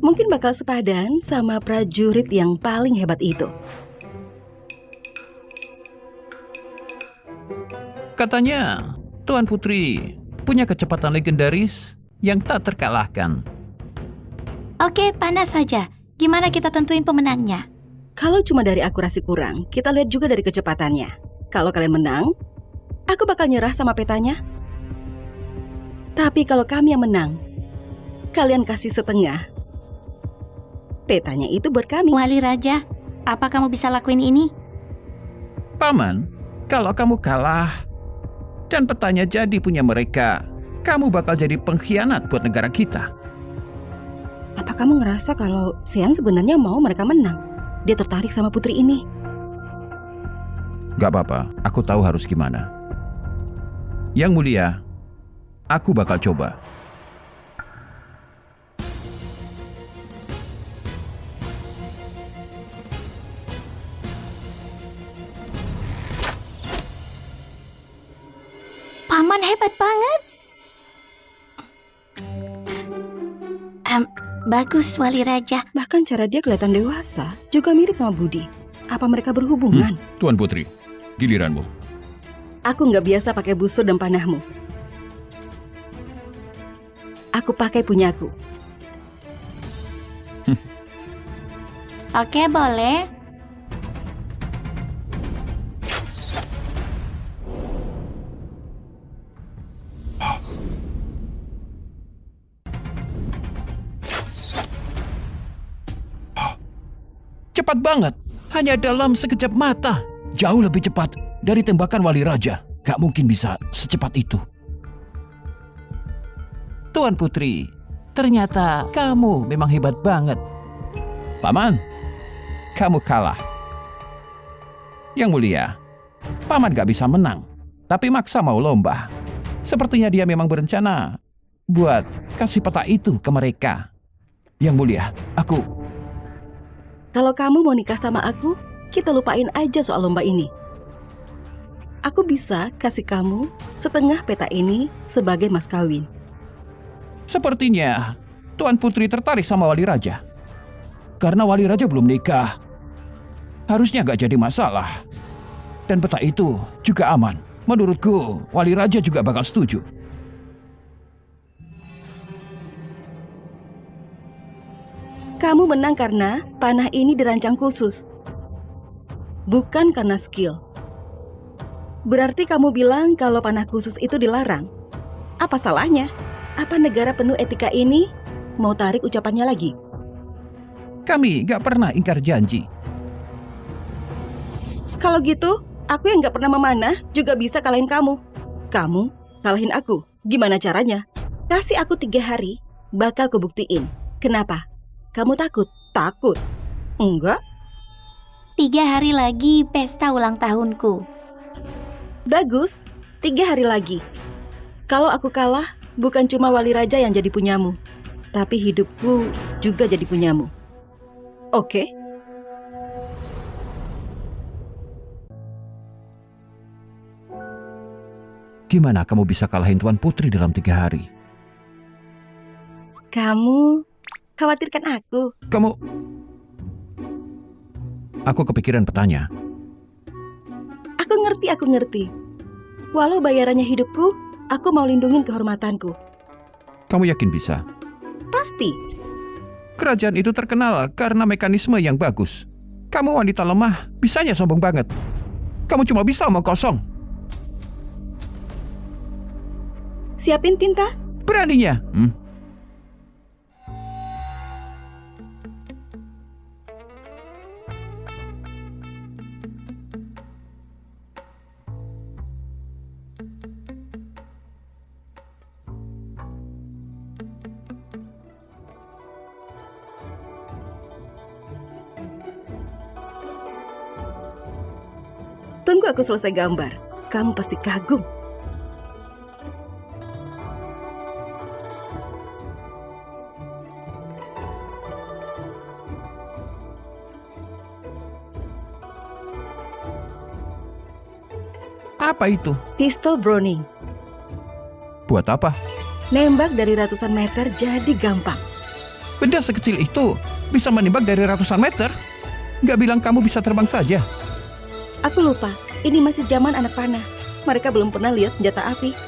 Mungkin bakal sepadan sama prajurit yang paling hebat itu. Katanya, Tuan Putri punya kecepatan legendaris yang tak terkalahkan. Oke, panas saja. Gimana kita tentuin pemenangnya? Kalau cuma dari akurasi kurang, kita lihat juga dari kecepatannya. Kalau kalian menang, aku bakal nyerah sama petanya. Tapi kalau kami yang menang, kalian kasih setengah. Petanya itu buat kami. Wali Raja, apa kamu bisa lakuin ini? Paman, kalau kamu kalah dan petanya jadi punya mereka, kamu bakal jadi pengkhianat buat negara kita. Apa kamu ngerasa kalau Sean sebenarnya mau mereka menang? Dia tertarik sama putri ini. Gak apa-apa, aku tahu harus gimana. Yang Mulia, aku bakal coba. Paman hebat banget. Bagus, Wali Raja. Bahkan cara dia kelihatan dewasa juga mirip sama Budi. Apa mereka berhubungan? Tuan Putri, giliranmu. Aku nggak biasa pakai busur dan panahmu. Aku pakai punyaku. Oke, boleh. Cepat banget, hanya dalam sekejap mata. Jauh lebih cepat dari tembakan Wali Raja. Gak mungkin bisa secepat itu. Tuan Putri, ternyata kamu memang hebat banget. Paman, kamu kalah. Yang mulia, Paman gak bisa menang, tapi maksa mau lomba. Sepertinya dia memang berencana buat kasih peta itu ke mereka. Yang mulia, aku... Kalau kamu mau nikah sama aku, kita lupain aja soal lomba ini. Aku bisa kasih kamu setengah peta ini sebagai mas kawin. Sepertinya Tuan Putri tertarik sama Wali Raja. Karena Wali Raja belum nikah, harusnya gak jadi masalah. Dan peta itu juga aman. Menurutku, Wali Raja juga bakal setuju. Kamu menang karena panah ini dirancang khusus, bukan karena skill. Berarti kamu bilang kalau panah khusus itu dilarang. Apa salahnya? Apa negara penuh etika ini mau tarik ucapannya lagi? Kami gak pernah ingkar janji. Kalau gitu, aku yang gak pernah memanah juga bisa kalahin kamu. Kamu kalahin aku. Gimana caranya? Kasih aku 3 hari, bakal kubuktiin. Kenapa? Kamu takut? Takut? Enggak? 3 hari lagi pesta ulang tahunku. Bagus, 3 hari lagi. Kalau aku kalah, bukan cuma Wali Raja yang jadi punyamu, tapi hidupku juga jadi punyamu. Oke? Gimana kamu bisa kalahin Tuan Putri dalam 3 hari? Kamu khawatirkan aku. Aku kepikiran petanya. Aku ngerti. Walau bayarannya hidupku, aku mau lindungin kehormatanku. Kamu yakin bisa? Pasti. Kerajaan itu terkenal karena mekanisme yang bagus. Kamu wanita lemah, bisanya sombong banget. Kamu cuma bisa omong kosong. Siapin tinta. Beraninya. Tunggu aku selesai gambar. Kamu pasti kagum. Apa itu? Pistol Browning. Buat apa? Nembak dari ratusan meter jadi gampang. Benda sekecil itu bisa menembak dari ratusan meter? Gak bilang kamu bisa terbang saja. Aku lupa, ini masih zaman anak panah. Mereka belum pernah lihat senjata api.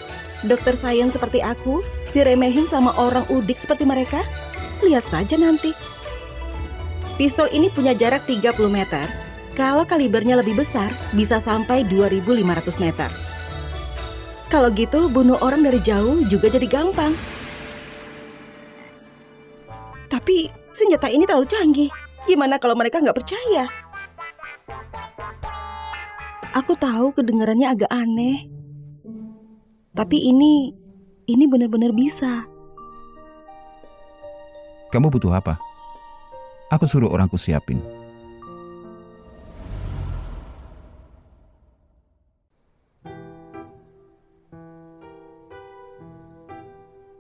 Dokter sains seperti aku diremehin sama orang udik seperti mereka. Lihat saja nanti. Pistol ini punya jarak 30 meter. Kalau kalibernya lebih besar, bisa sampai 2.500 meter. Kalau gitu, bunuh orang dari jauh juga jadi gampang. Tapi senjata ini terlalu canggih. Gimana kalau mereka nggak percaya? Aku tahu kedengarannya agak aneh. Tapi ini benar-benar bisa. Kamu butuh apa? Aku suruh orangku siapin.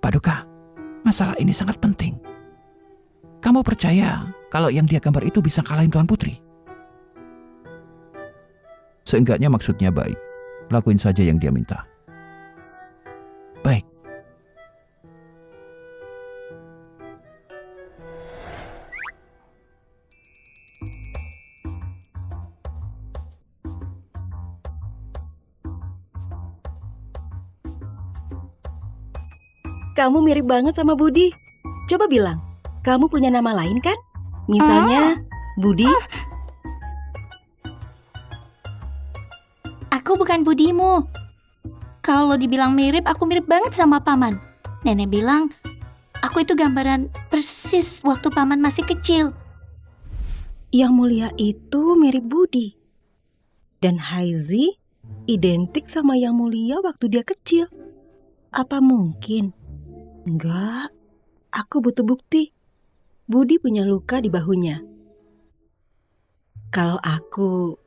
Paduka, masalah ini sangat penting. Kamu percaya kalau yang dia gambar itu bisa kalahin Tuan Putri? Seenggaknya maksudnya baik. Lakuin saja yang dia minta. Baik. Kamu mirip banget sama Budi. Coba bilang, kamu punya nama lain kan? Misalnya, Budi. Aku bukan budimu. Kalau dibilang mirip, aku mirip banget sama Paman. Nenek bilang, aku itu gambaran persis waktu Paman masih kecil. Yang mulia itu mirip Budi. Dan Haizi identik sama yang mulia waktu dia kecil. Apa mungkin Enggak, aku butuh bukti. Budi punya luka di bahunya. Kalau aku...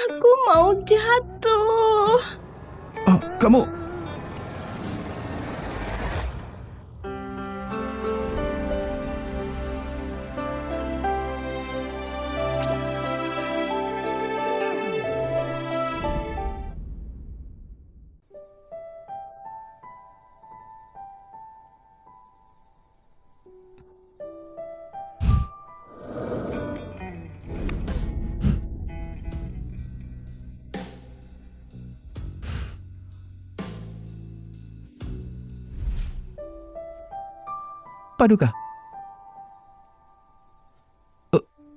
Aku mau jatuh. Oh, kamu... Paduka?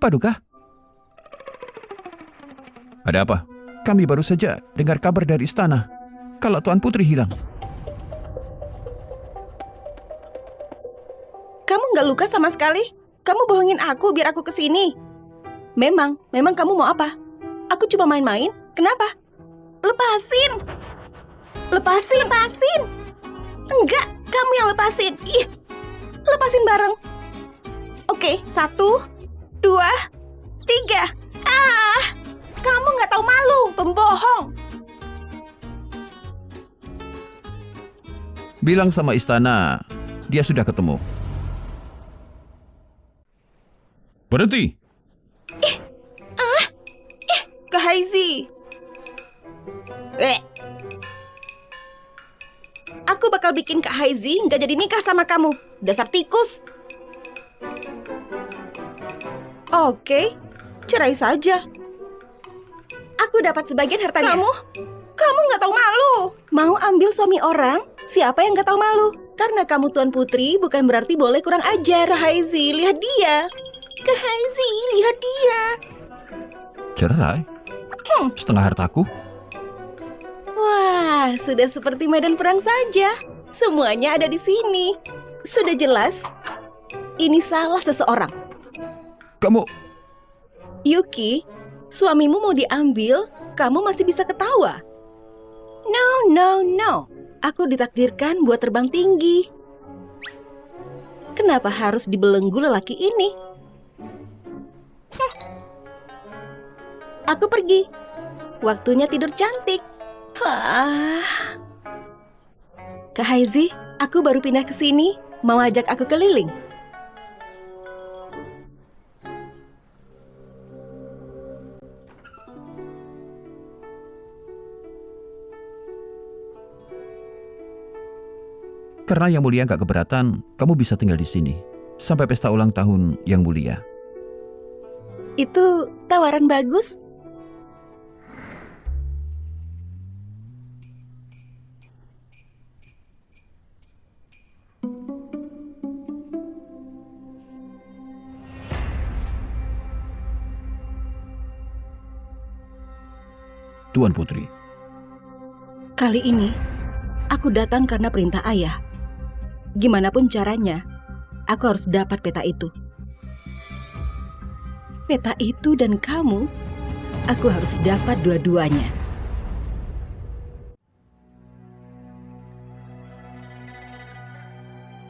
Paduka? Ada apa? Kami baru saja dengar kabar dari istana kalau Tuan Putri hilang. Kamu nggak luka sama sekali? Kamu bohongin aku biar aku kesini. Memang kamu mau apa? Aku cuma main-main. Kenapa? Lepasin! Lepasin! Enggak, kamu yang lepasin. Ih, lepasin bareng. Oke, 1, 2, 3. Kamu nggak tahu malu, pembohong. Bilang sama istana, dia sudah ketemu. Berhenti! Kak Haizi. Aku bakal bikin Kak Haizi nggak jadi nikah sama kamu. Dasar tikus. Oke, cerai saja. Aku dapat sebagian hartanya. Kamu nggak tahu malu. Mau ambil suami orang? Siapa yang nggak tahu malu? Karena kamu Tuan Putri bukan berarti boleh kurang ajar. Kak Haizi, lihat dia. Kak Haizi, lihat dia. Cerai? Setengah hartaku? Wah, sudah seperti medan perang saja. Semuanya ada di sini. Sudah jelas, ini salah seseorang. Kamu... Yuki, suamimu mau diambil, kamu masih bisa ketawa. No. Aku ditakdirkan buat terbang tinggi. Kenapa harus dibelenggu lelaki ini? Aku pergi. Waktunya tidur cantik. Kak Haizi, aku baru pindah ke sini. Mau ajak aku keliling? Karena Yang Mulia nggak keberatan, kamu bisa tinggal di sini sampai pesta ulang tahun Yang Mulia. Itu tawaran bagus. Tuan Putri. Kali ini, aku datang karena perintah ayah. Gimana pun caranya, aku harus dapat peta itu. Peta itu dan kamu, aku harus dapat dua-duanya.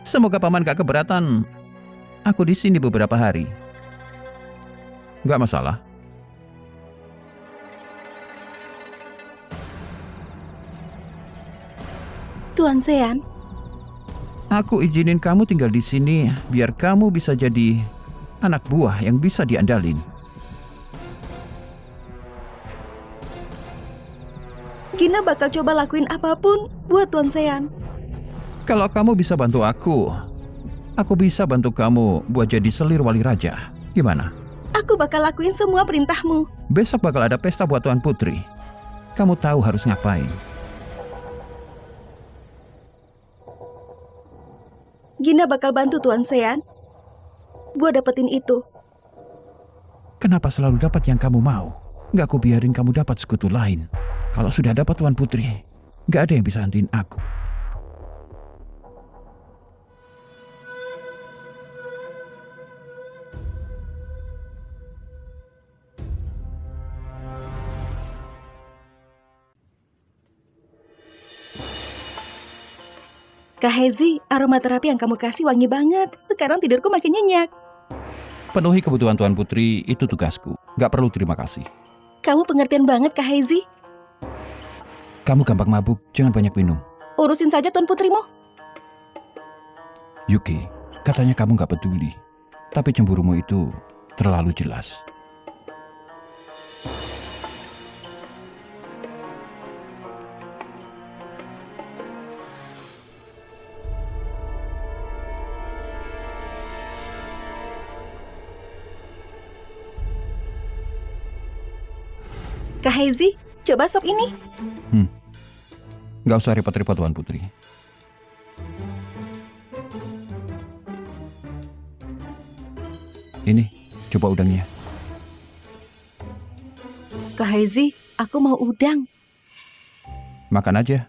Semoga paman gak keberatan. Aku di sini beberapa hari. Gak masalah. Tuan Sean, Aku izinin kamu tinggal di sini biar kamu bisa jadi anak buah yang bisa diandalin. Gina bakal coba lakuin apapun buat Tuan Sean. Kalau kamu bisa bantu aku bisa bantu kamu buat jadi selir wali raja. Gimana? Aku bakal lakuin semua perintahmu. Besok bakal ada pesta buat Tuan Putri. Kamu tahu harus ngapain. Gina bakal bantu Tuan Sean buat dapetin itu. Kenapa selalu dapat yang kamu mau? Nggak aku biarin kamu dapat sekutu lain. Kalau sudah dapat Tuan Putri, nggak ada yang bisa hentiin aku. Kak Hezi, aromaterapi yang kamu kasih wangi banget. Sekarang tidurku makin nyenyak. Penuhi kebutuhan Tuan Putri, itu tugasku. Nggak perlu terima kasih. Kamu pengertian banget, Kak Hezi. Kamu gampang mabuk, jangan banyak minum. Urusin saja Tuan Putrimu. Yuki, katanya kamu nggak peduli. Tapi cemburumu itu terlalu jelas. Kak Hezi, coba sop ini. Nggak usah repot-repot Tuan Putri. Ini, coba udangnya. Kak Hezi, aku mau udang. Makan aja.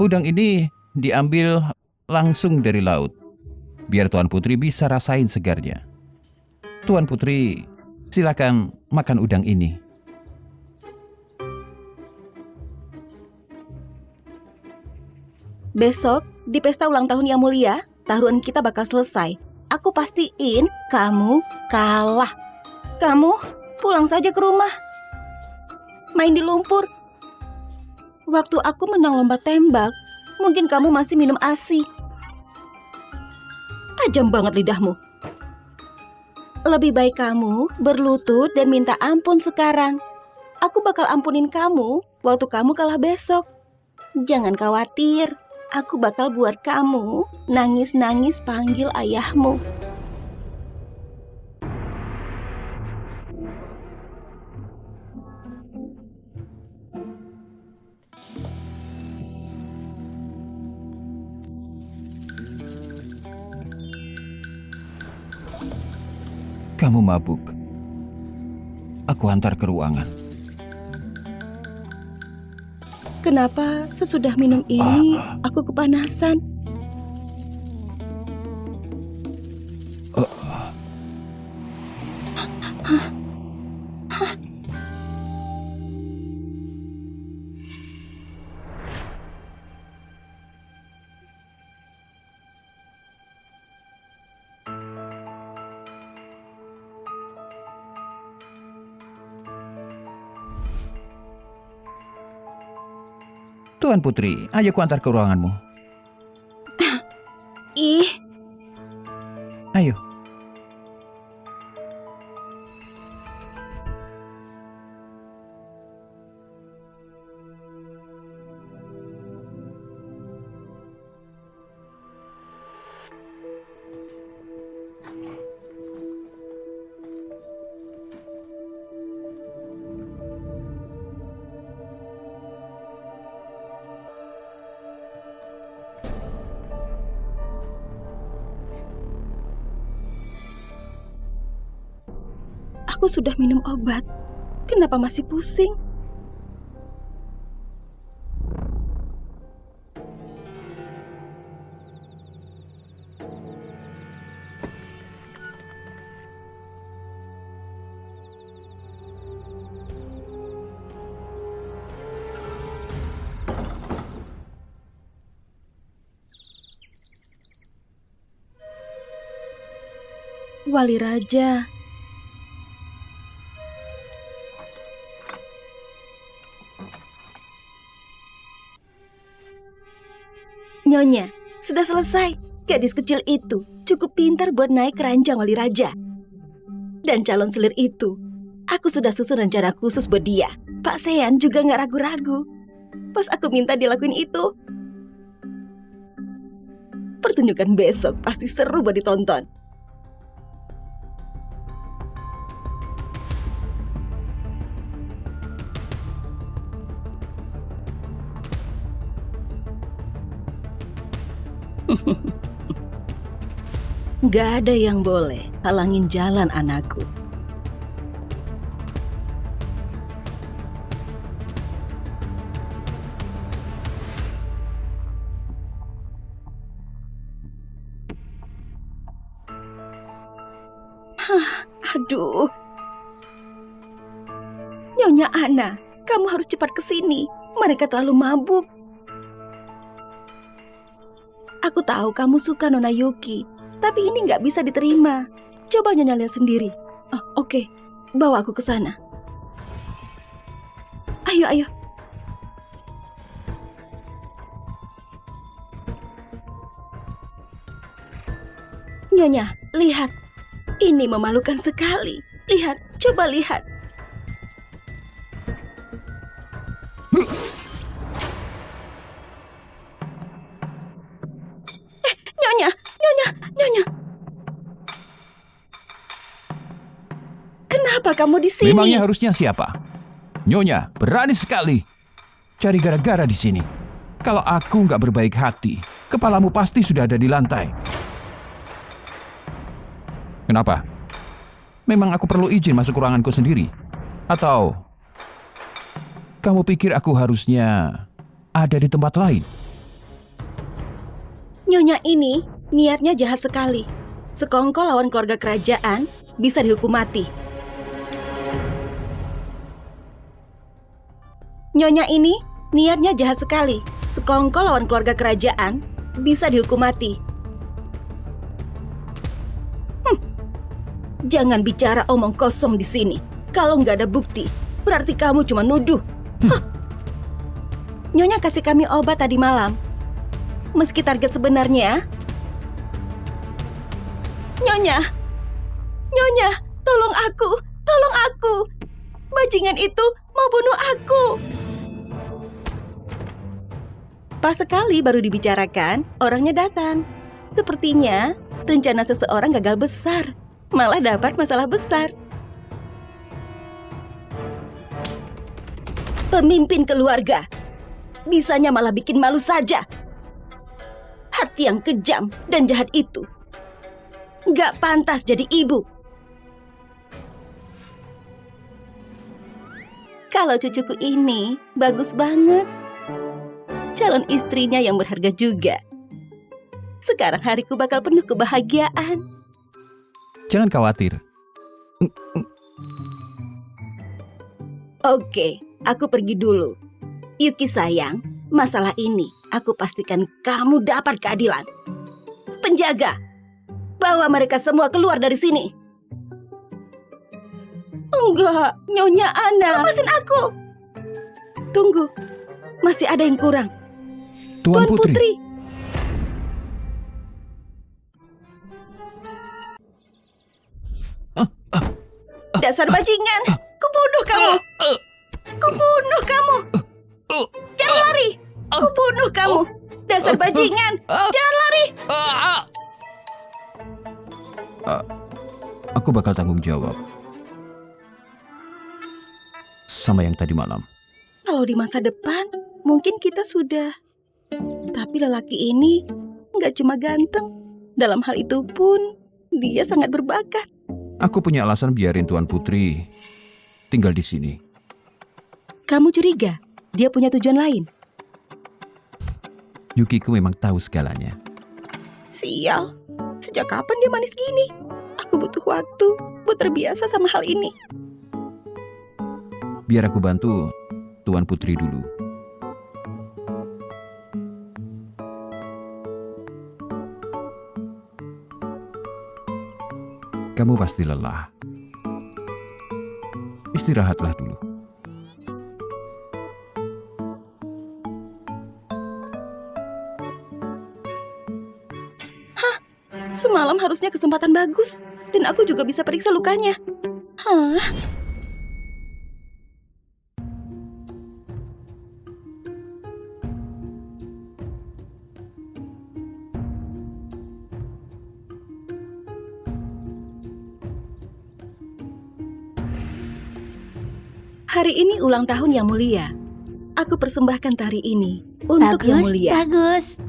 Udang ini diambil langsung dari laut. Biar Tuan Putri bisa rasain segarnya. Tuan Putri, silakan makan udang ini. Besok, di pesta ulang tahun yang mulia, taruhan kita bakal selesai. Aku pastiin kamu kalah. Kamu pulang saja ke rumah. Main di lumpur. Waktu aku menang lomba tembak, mungkin kamu masih minum ASI. Tajam banget lidahmu. Lebih baik kamu berlutut dan minta ampun sekarang. Aku bakal ampunin kamu waktu kamu kalah besok. Jangan khawatir, aku bakal buat kamu nangis-nangis panggil ayahmu. Kamu mabuk. Aku antar ke ruangan. Kenapa sesudah minum ini aku kepanasan? Tuan Putri, ayo ku antar ke ruanganmu. Ih, Ayo. aku sudah minum obat. Kenapa masih pusing? Wali Raja. Nyonya, sudah selesai. Gadis kecil itu cukup pintar buat naik keranjang Wali Raja. Dan calon selir itu, aku sudah susun rencana khusus buat dia. Pak Sean juga gak ragu-ragu. Pas aku minta dia lakuin itu. Pertunjukan besok pasti seru buat ditonton. Gak ada yang boleh halangin jalan anakku. Aduh. Nyonya Ana, kamu harus cepat ke sini. Mereka terlalu mabuk. Aku tahu kamu suka Nona Yuki, tapi ini nggak bisa diterima. Coba Nyonya lihat sendiri. Oh, oke. Bawa aku ke sana. Ayo, ayo. Nyonya, lihat. Ini memalukan sekali. Lihat, coba lihat. Nyonya, Nyonya, Nyonya. Kenapa kamu di sini? Memangnya harusnya siapa? Nyonya, berani sekali. Cari gara-gara di sini. Kalau aku nggak berbaik hati, kepalamu pasti sudah ada di lantai. Kenapa? Memang aku perlu izin masuk ruanganku sendiri? Atau kamu pikir aku harusnya ada di tempat lain? Nyonya ini niatnya jahat sekali. Sekongkol lawan keluarga kerajaan bisa dihukum mati. Nyonya ini niatnya jahat sekali. Sekongkol lawan keluarga kerajaan bisa dihukum mati. Jangan bicara omong kosong di sini. Kalau nggak ada bukti, berarti kamu cuma nuduh. Nyonya kasih kami obat tadi malam. Meski target sebenarnya... Nyonya! Nyonya, tolong aku! Tolong aku! Bajingan itu mau bunuh aku! Pas sekali baru dibicarakan, orangnya datang. Sepertinya rencana seseorang gagal besar. Malah dapat masalah besar. Pemimpin keluarga bisanya malah bikin malu saja. Hati yang kejam dan jahat itu gak pantas jadi ibu. Kalau cucuku ini bagus banget, calon istrinya yang berharga juga. Sekarang hariku bakal penuh kebahagiaan. Jangan khawatir. Oke, aku pergi dulu. Yuki sayang, masalah ini aku pastikan kamu dapat keadilan. Penjaga, bawa mereka semua keluar dari sini. Enggak, Nyonya Ana. Lepasin aku. Tunggu, masih ada yang kurang. Tuan Putri. Dasar bajingan, kubunuh kamu. Kubunuh kamu. Jangan lari. Kubunuh kamu. Dasar bajingan, jangan lari. Aku bakal tanggung jawab. Sama yang tadi malam. Kalau di masa depan, mungkin kita sudah. Tapi lelaki ini nggak cuma ganteng. Dalam hal itu pun, dia sangat berbakat. Aku punya alasan biarin Tuan Putri tinggal di sini. Kamu curiga dia punya tujuan lain? Yukiku memang tahu segalanya. Sial, sejak kapan dia manis gini? Aku butuh waktu buat terbiasa sama hal ini. Biar aku bantu Tuan Putri dulu. Kamu pasti lelah. Istirahatlah dulu. Semalam harusnya kesempatan bagus. Dan aku juga bisa periksa lukanya. Hah? Hari ini ulang tahun Yang Mulia. Aku persembahkan tari ini untuk Yang Mulia. Bagus.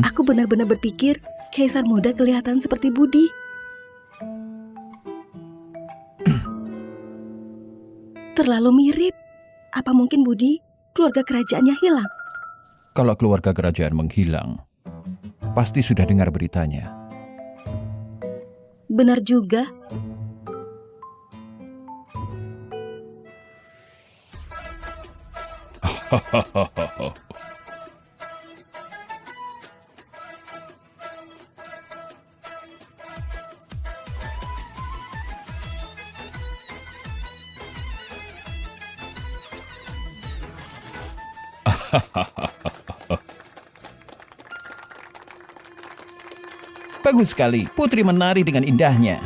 Aku benar-benar berpikir kaisar muda kelihatan seperti Budi. Terlalu mirip. Apa mungkin Budi keluarga kerajaannya hilang? Kalau keluarga kerajaan menghilang, pasti sudah dengar beritanya. Benar juga. Bagus sekali, putri menari dengan indahnya.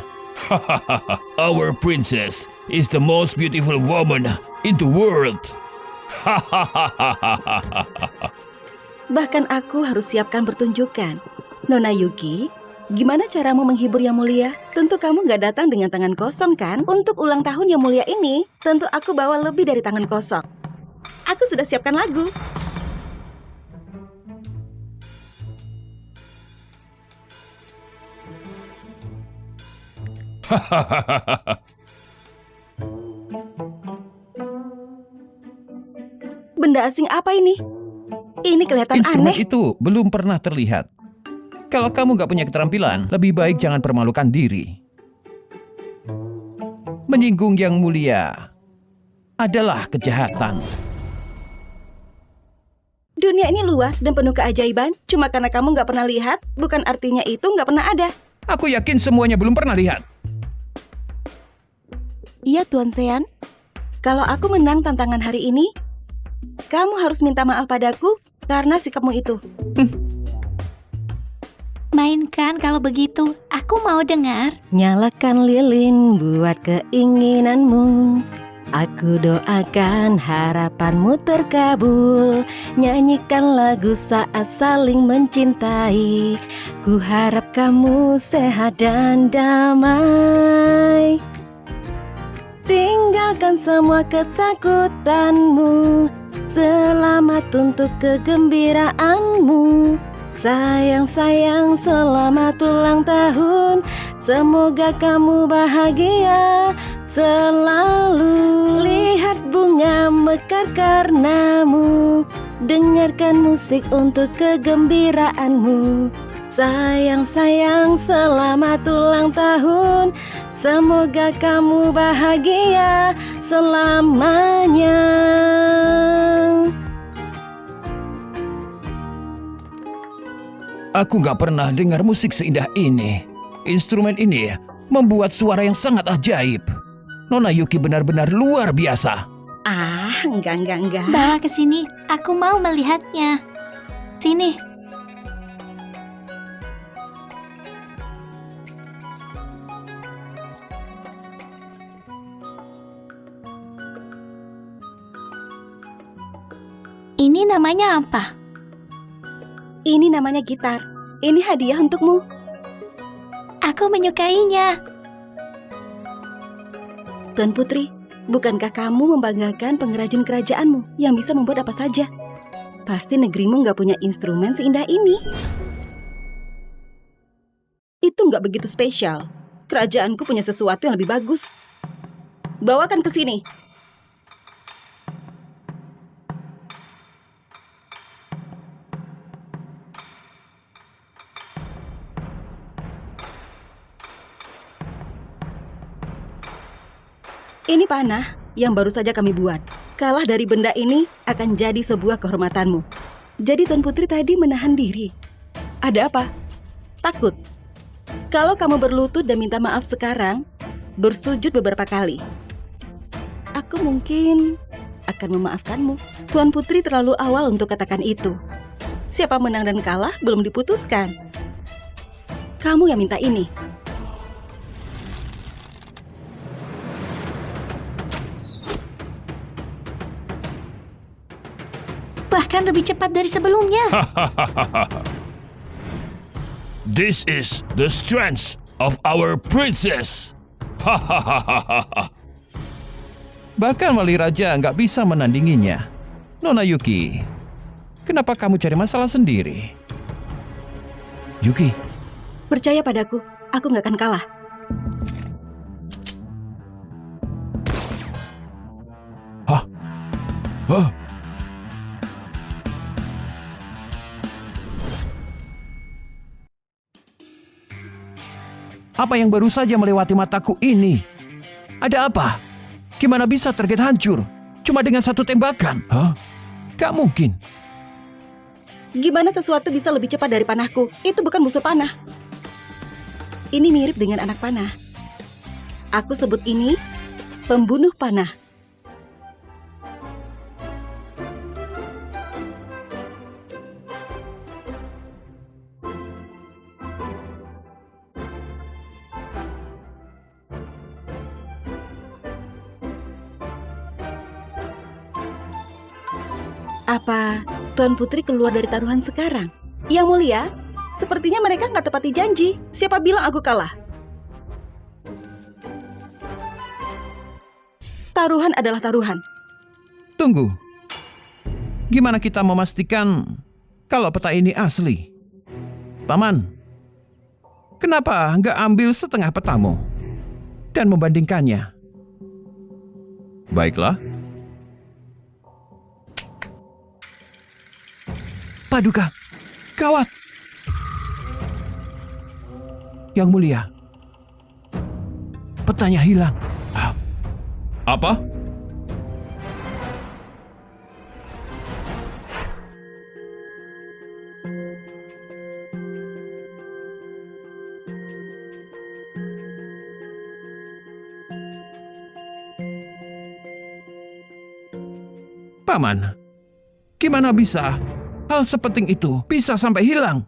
Our princess is the most beautiful woman in the world. Bahkan aku harus siapkan pertunjukan. Nona Yuki, gimana caramu menghibur Yang Mulia? Tentu kamu gak datang dengan tangan kosong kan? Untuk ulang tahun Yang Mulia ini, tentu aku bawa lebih dari tangan kosong. Aku sudah siapkan lagu. Benda asing apa ini? Ini kelihatan Instrumen aneh. itu belum pernah terlihat. Kalau kamu gak punya keterampilan, lebih baik jangan permalukan diri. Menyinggung Yang Mulia adalah kejahatan. Dunia ini luas dan penuh keajaiban. Cuma karena kamu gak pernah lihat, bukan artinya itu gak pernah ada. Aku yakin semuanya belum pernah lihat. Iya, Tuan Sean. Kalau aku menang tantangan hari ini, kamu harus minta maaf padaku karena sikapmu itu. Mainkan kalau begitu. Aku mau dengar. Nyalakan lilin buat keinginanmu. Aku doakan harapanmu terkabul. Nyanyikan lagu saat saling mencintai. Ku harap kamu sehat dan damai. Tinggalkan semua ketakutanmu. Selamat untuk kegembiraanmu. Sayang-sayang, selamat ulang tahun. Semoga kamu bahagia selalu. Lihat bunga mekar karenamu. Dengarkan musik untuk kegembiraanmu. Sayang-sayang, selamat ulang tahun. Semoga kamu bahagia selamanya. Aku gak pernah dengar musik seindah ini. Instrumen ini membuat suara yang sangat ajaib. Nona Yuki benar-benar luar biasa. Ah, enggak. Bawa ke sini. Aku mau melihatnya. Sini. Ini namanya apa? Ini namanya gitar. Ini hadiah untukmu. Aku menyukainya. Tuan Putri, bukankah kamu membanggakan pengrajin kerajaanmu yang bisa membuat apa saja? Pasti negerimu nggak punya instrumen seindah ini. Itu nggak begitu spesial. Kerajaanku punya sesuatu yang lebih bagus. Bawakan ke sini. Ini panah yang baru saja kami buat. Kalah dari benda ini akan jadi sebuah kehormatanmu. Jadi Tuan Putri tadi menahan diri. Ada apa? Takut? Kalau kamu berlutut dan minta maaf sekarang, bersujud beberapa kali, aku mungkin akan memaafkanmu. Tuan Putri terlalu awal untuk katakan itu. Siapa menang dan kalah belum diputuskan. Kamu yang minta ini. Bahkan lebih cepat dari sebelumnya. This is the strength of our princess. Bahkan wali raja nggak bisa menandinginya. Nona Yuki, kenapa kamu cari masalah sendiri? Yuki, Percaya padaku, aku nggak akan kalah. oh, apa yang baru saja melewati mataku ini? Ada apa? Gimana bisa target hancur? Cuma dengan satu tembakan? Gak mungkin. Gimana sesuatu bisa lebih cepat dari panahku? Itu bukan musuh panah. Ini mirip dengan anak panah. Aku sebut ini pembunuh panah. Apa Tuan Putri keluar dari taruhan sekarang? Yang mulia, sepertinya mereka nggak tepati janji. Siapa bilang aku kalah? Taruhan adalah taruhan. Tunggu. Gimana kita memastikan kalau peta ini asli? Paman, kenapa nggak ambil setengah petamu dan membandingkannya? Baiklah. Paduka, gawat. Yang mulia, petanya hilang. Apa? Paman, gimana bisa hal sepenting itu bisa sampai hilang?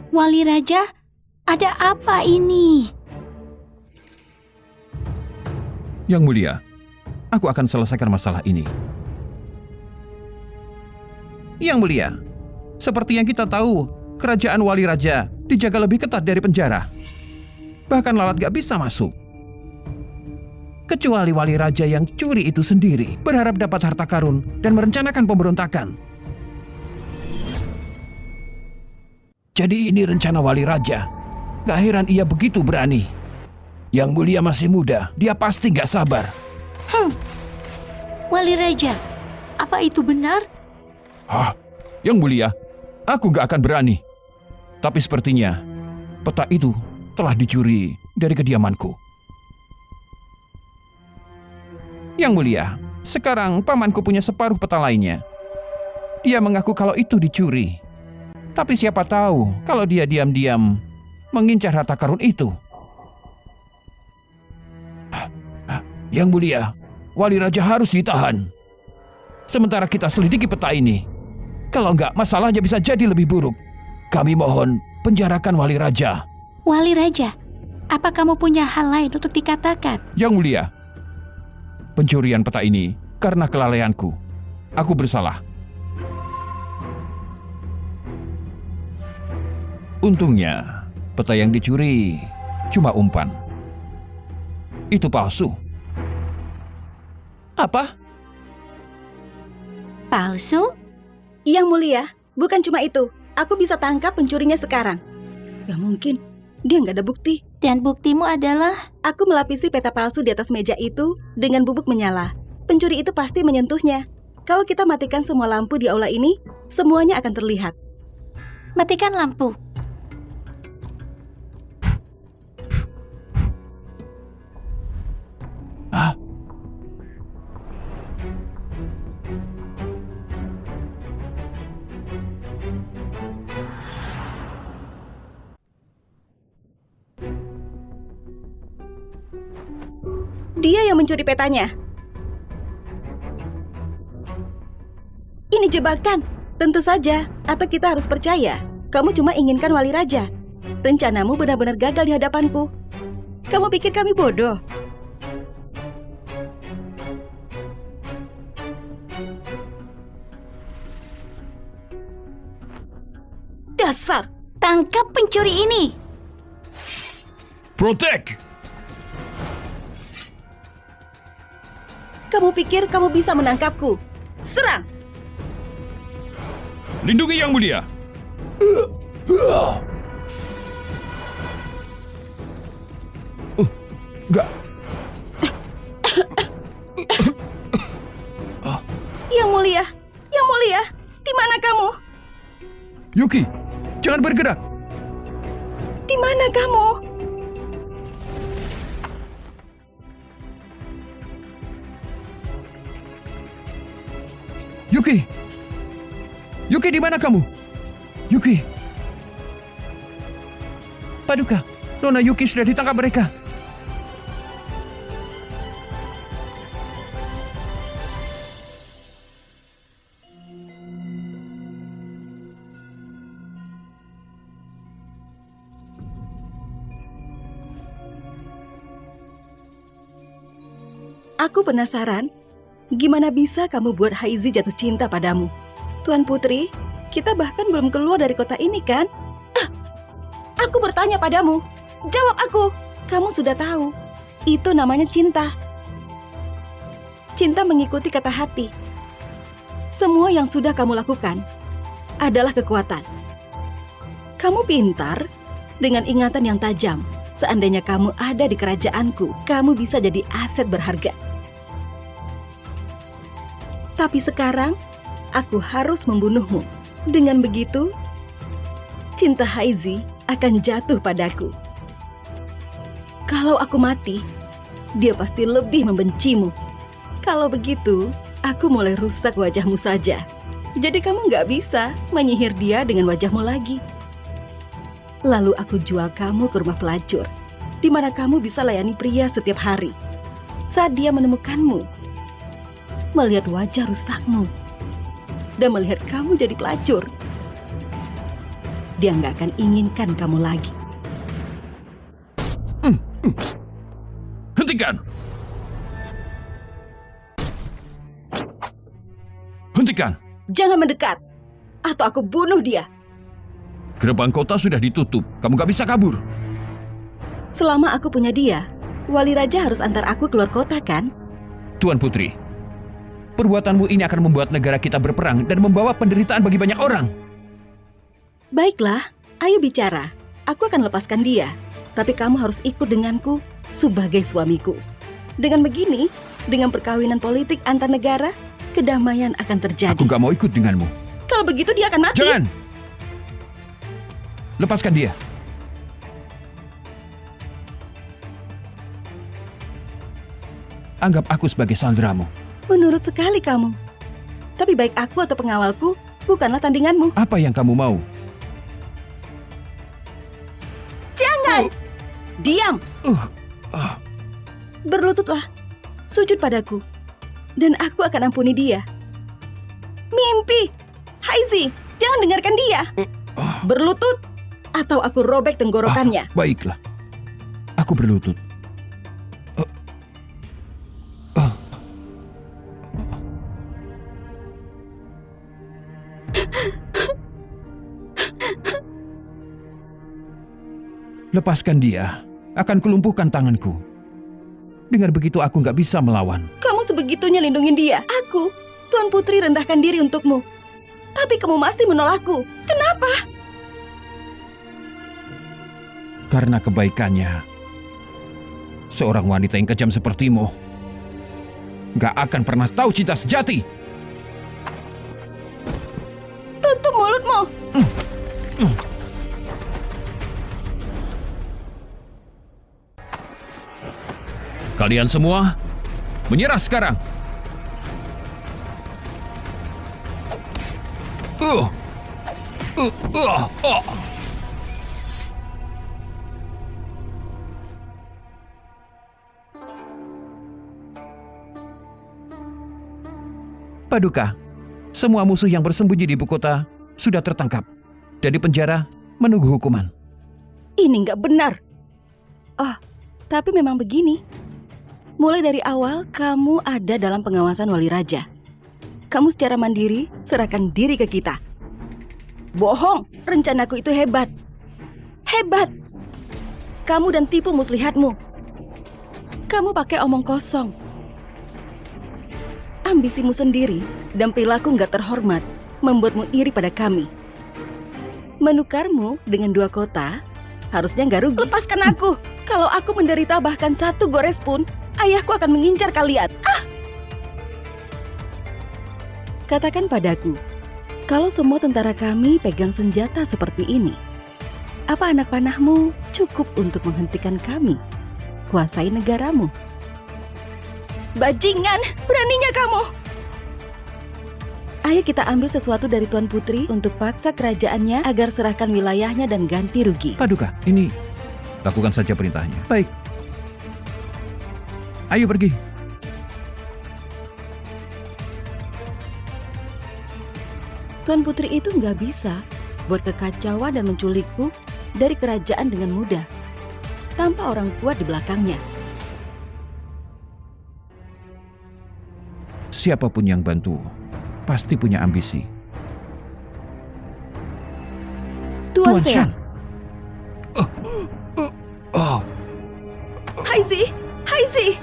Wali Raja, ada apa ini? Yang mulia, aku akan selesaikan masalah ini. Yang mulia, seperti yang kita tahu, kerajaan Wali Raja dijaga lebih ketat dari penjara. Bahkan lalat gak bisa masuk. Kecuali Wali Raja yang curi itu sendiri, berharap dapat harta karun dan merencanakan pemberontakan. Jadi ini rencana Wali Raja. Gak heran ia begitu berani. Yang mulia masih muda, dia pasti gak sabar. Wali Raja, apa itu benar? Yang mulia, aku gak akan berani. Tapi sepertinya peta itu telah dicuri dari kediamanku. Yang mulia, sekarang pamanku punya separuh peta lainnya. Dia mengaku kalau itu dicuri. Tapi siapa tahu kalau dia diam-diam mengincar harta karun itu. Yang mulia, Wali Raja harus ditahan. Sementara kita selidiki peta ini. Kalau enggak, masalahnya bisa jadi lebih buruk. Kami mohon penjarakan Wali Raja. Wali Raja, apa kamu punya hal lain untuk dikatakan? Yang mulia, pencurian peta ini karena kelalaianku. Aku bersalah. Untungnya, peta yang dicuri cuma umpan. Itu palsu. Apa? Palsu? Yang mulia, bukan cuma itu. Aku bisa tangkap pencurinya sekarang. Gak mungkin, dia nggak ada bukti. Dan buktimu adalah? Aku melapisi peta palsu di atas meja itu dengan bubuk menyala. Pencuri itu pasti menyentuhnya. Kalau kita matikan semua lampu di aula ini, semuanya akan terlihat. Matikan lampu. Dia yang mencuri petanya. Ini jebakan. Tentu saja. Atau kita harus percaya. Kamu cuma inginkan Wali Raja. Rencanamu benar-benar gagal di hadapanku. Kamu pikir kami bodoh? Dasar! Tangkap pencuri ini. Protect! Kamu pikir kamu bisa menangkapku? Serang! Lindungi Yang Mulia! Enggak. Yang mulia, yang mulia, di mana kamu? Yuki, jangan bergerak. Di mana kamu? Yuki! Yuki, di mana kamu? Yuki! Paduka, Nona Yuki sudah ditangkap mereka. Aku penasaran, gimana bisa kamu buat Haizi jatuh cinta padamu? Tuan Putri, kita bahkan belum keluar dari kota ini kan? Aku bertanya padamu, jawab aku. Kamu sudah tahu, itu namanya cinta. Cinta mengikuti kata hati. Semua yang sudah kamu lakukan adalah kekuatan. Kamu pintar dengan ingatan yang tajam. Seandainya kamu ada di kerajaanku, kamu bisa jadi aset berharga. Tapi sekarang, aku harus membunuhmu. Dengan begitu, cinta Haizi akan jatuh padaku. Kalau aku mati, dia pasti lebih membencimu. Kalau begitu, aku mulai rusak wajahmu saja. Jadi kamu nggak bisa menyihir dia dengan wajahmu lagi. Lalu aku jual kamu ke rumah pelacur, di mana kamu bisa layani pria setiap hari. Saat dia menemukanmu, melihat wajah rusakmu, dan melihat kamu jadi pelacur, dia nggak akan inginkan kamu lagi. Hentikan! Hentikan! Jangan mendekat, atau aku bunuh dia. Gerbang kota sudah ditutup. Kamu gak bisa kabur. Selama aku punya dia, Wali Raja harus antar aku keluar kota kan? Tuan Putri, perbuatanmu ini akan membuat negara kita berperang dan membawa penderitaan bagi banyak orang. Baiklah, ayo bicara. Aku akan lepaskan dia. Tapi kamu harus ikut denganku sebagai suamiku. Dengan begini, dengan perkawinan politik antar negara, kedamaian akan terjadi. Aku gak mau ikut denganmu. Kalau begitu dia akan mati. Jangan! Lepaskan dia. Anggap aku sebagai sandramu. Menurut sekali kamu. Tapi baik aku atau pengawalku, bukanlah tandinganmu. Apa yang kamu mau? Jangan! Diam! Berlututlah. Sujud padaku. Dan aku akan ampuni dia. Mimpi! Haizi, jangan dengarkan dia. Berlutut, atau aku robek tenggorokannya. Baiklah. Aku berlutut. Lepaskan dia. Akan kulumpuhkan tanganku. Dengan begitu aku nggak bisa melawan. Kamu sebegitunya lindungin dia. Aku, Tuan Putri rendahkan diri untukmu. Tapi kamu masih menolakku. Kenapa? Karena kebaikannya. Seorang wanita yang kejam sepertimu gak akan pernah tahu cinta sejati. Tutup mulutmu. Kalian semua menyerah sekarang. Paduka, semua musuh yang bersembunyi di ibu kota sudah tertangkap dan dipenjara menunggu hukuman. Ini nggak benar. Oh, tapi memang begini. Mulai dari awal kamu ada dalam pengawasan Wali Raja. Kamu secara mandiri serahkan diri ke kita. Bohong, rencanaku itu hebat. Hebat. Kamu dan tipu muslihatmu. Kamu pakai omong kosong. Ambisimu sendiri dan perilaku nggak terhormat membuatmu iri pada kami. Menukarmu dengan 2 kota, harusnya nggak rugi. Lepaskan aku. Kalau aku menderita bahkan 1 gores pun, ayahku akan mengincar kalian. Katakan padaku, kalau semua tentara kami pegang senjata seperti ini, apa anak panahmu cukup untuk menghentikan kami? Kuasai negaramu. Bajingan, beraninya kamu! Ayo kita ambil sesuatu dari Tuan Putri untuk paksa kerajaannya agar serahkan wilayahnya dan ganti rugi. Paduka, ini lakukan saja perintahnya. Baik. Ayo pergi. Tuan Putri itu nggak bisa buat kekacauan dan menculikku dari kerajaan dengan mudah, tanpa orang kuat di belakangnya. Siapapun yang bantu, pasti punya ambisi. Tuan Sean, Oh, Haizi, Haizi!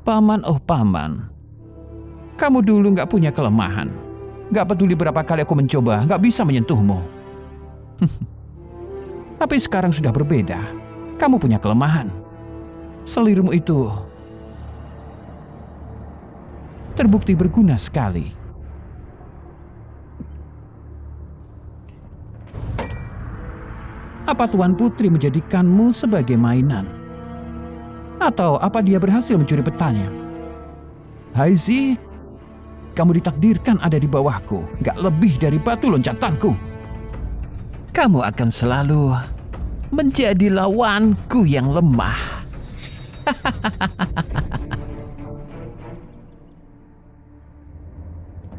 Paman, oh paman. Kamu dulu nggak punya kelemahan. Nggak peduli berapa kali aku mencoba, nggak bisa menyentuhmu. Tapi sekarang sudah berbeda. Kamu punya kelemahan. Selirmu itu terbukti berguna sekali. Apa Tuan Putri menjadikanmu sebagai mainan? Atau apa dia berhasil mencuri petanya? Haizi, kamu ditakdirkan ada di bawahku, gak lebih dari batu loncatanku. Kamu akan selalu menjadi lawanku yang lemah.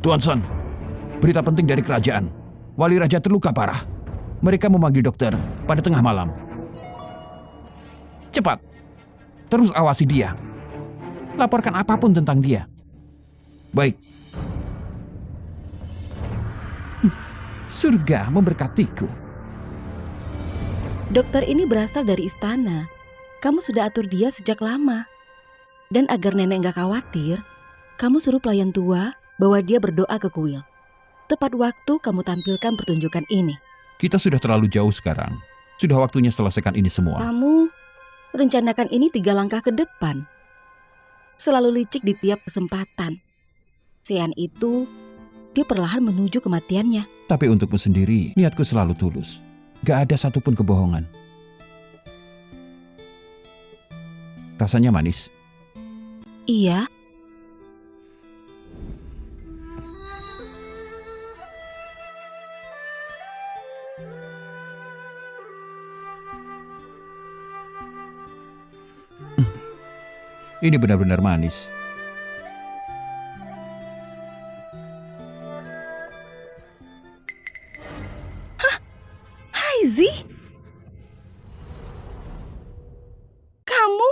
Tuan Sun, berita penting dari kerajaan. Wali Raja terluka parah. Mereka memanggil dokter pada tengah malam. Cepat, terus awasi dia. Laporkan apapun tentang dia. Baik. Surga memberkatiku. Dokter ini berasal dari istana. Kamu sudah atur dia sejak lama. Dan agar nenek nggak khawatir, kamu suruh pelayan tua bawa dia berdoa ke kuil. Tepat waktu kamu tampilkan pertunjukan ini. Kita sudah terlalu jauh sekarang. Sudah waktunya selesaikan ini semua. Kamu rencanakan ini 3 langkah ke depan. Selalu licik di tiap kesempatan. Sean itu, dia perlahan menuju kematiannya. Tapi untukmu sendiri, niatku selalu tulus. Gak ada satupun kebohongan. Rasanya manis. Iya. Ini benar-benar manis. Haizi? Kamu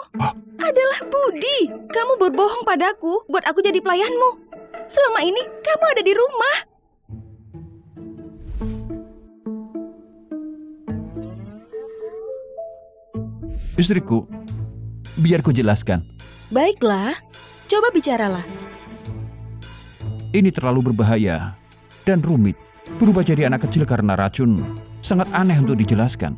adalah Budi. Kamu berbohong padaku buat aku jadi pelayanmu. Selama ini kamu ada di rumah. Istriku, biar ku jelaskan. Baiklah, coba bicaralah. Ini terlalu berbahaya dan rumit. Berubah jadi anak kecil karena racun sangat aneh untuk dijelaskan.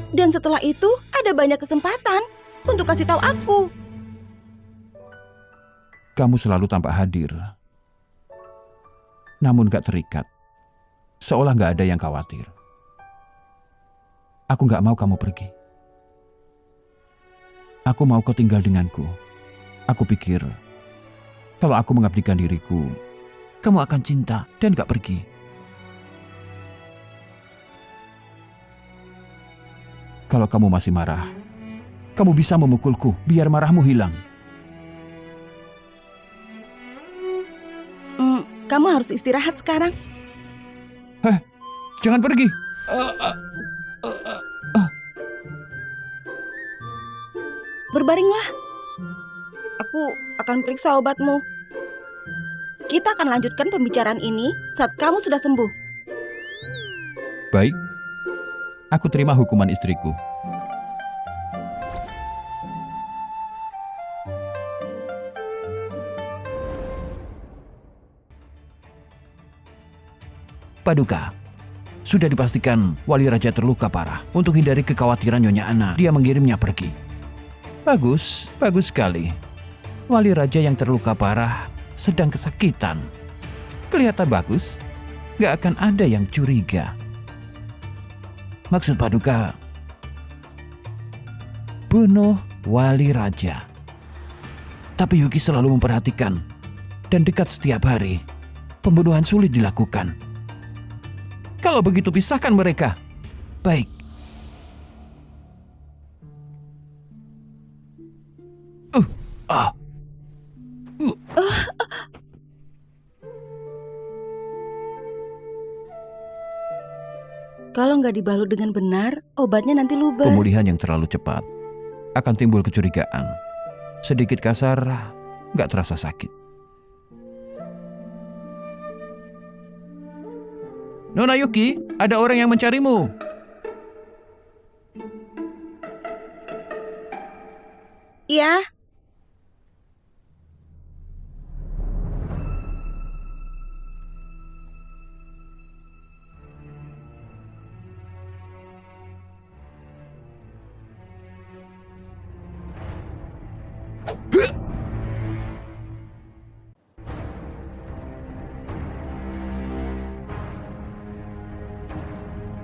Dan setelah itu ada banyak kesempatan untuk kasih tahu aku. Kamu selalu tampak hadir. Namun gak terikat. Seolah gak ada yang khawatir. Aku gak mau kamu pergi. Aku mau kau tinggal denganku. Aku pikir, kalau aku mengabdikan diriku, kamu akan cinta dan gak pergi. Kalau kamu masih marah, kamu bisa memukulku biar marahmu hilang. Kamu harus istirahat sekarang. Jangan pergi. Berbaringlah. Aku akan periksa obatmu. Kita akan lanjutkan pembicaraan ini saat kamu sudah sembuh. Baik, aku terima hukuman istriku. Paduka, sudah dipastikan Wali Raja terluka parah. Untuk hindari kekhawatiran Nyonya Ana, dia mengirimnya pergi. Bagus, bagus sekali. Wali Raja yang terluka parah sedang kesakitan. Kelihatan bagus, gak akan ada yang curiga. Maksud Paduka, bunuh Wali Raja. Tapi Yuki selalu memperhatikan dan dekat setiap hari. Pembunuhan sulit dilakukan. Kalau begitu pisahkan mereka. Baik. Kalau nggak dibalut dengan benar, obatnya nanti luber. Pemulihan yang terlalu cepat akan timbul kecurigaan. Sedikit kasar, nggak terasa sakit. Nona Yuki, ada orang yang mencarimu. Iya,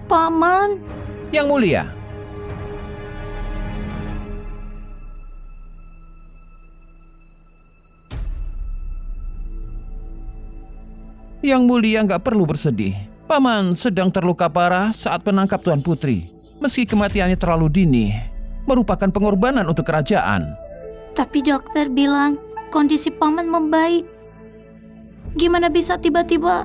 Paman, Yang mulia. Yang mulia nggak perlu bersedih. Paman sedang terluka parah saat menangkap Tuan Putri. Meski kematiannya terlalu dini, merupakan pengorbanan untuk kerajaan. tapi dokter bilang kondisi paman membaik. Gimana bisa tiba-tiba?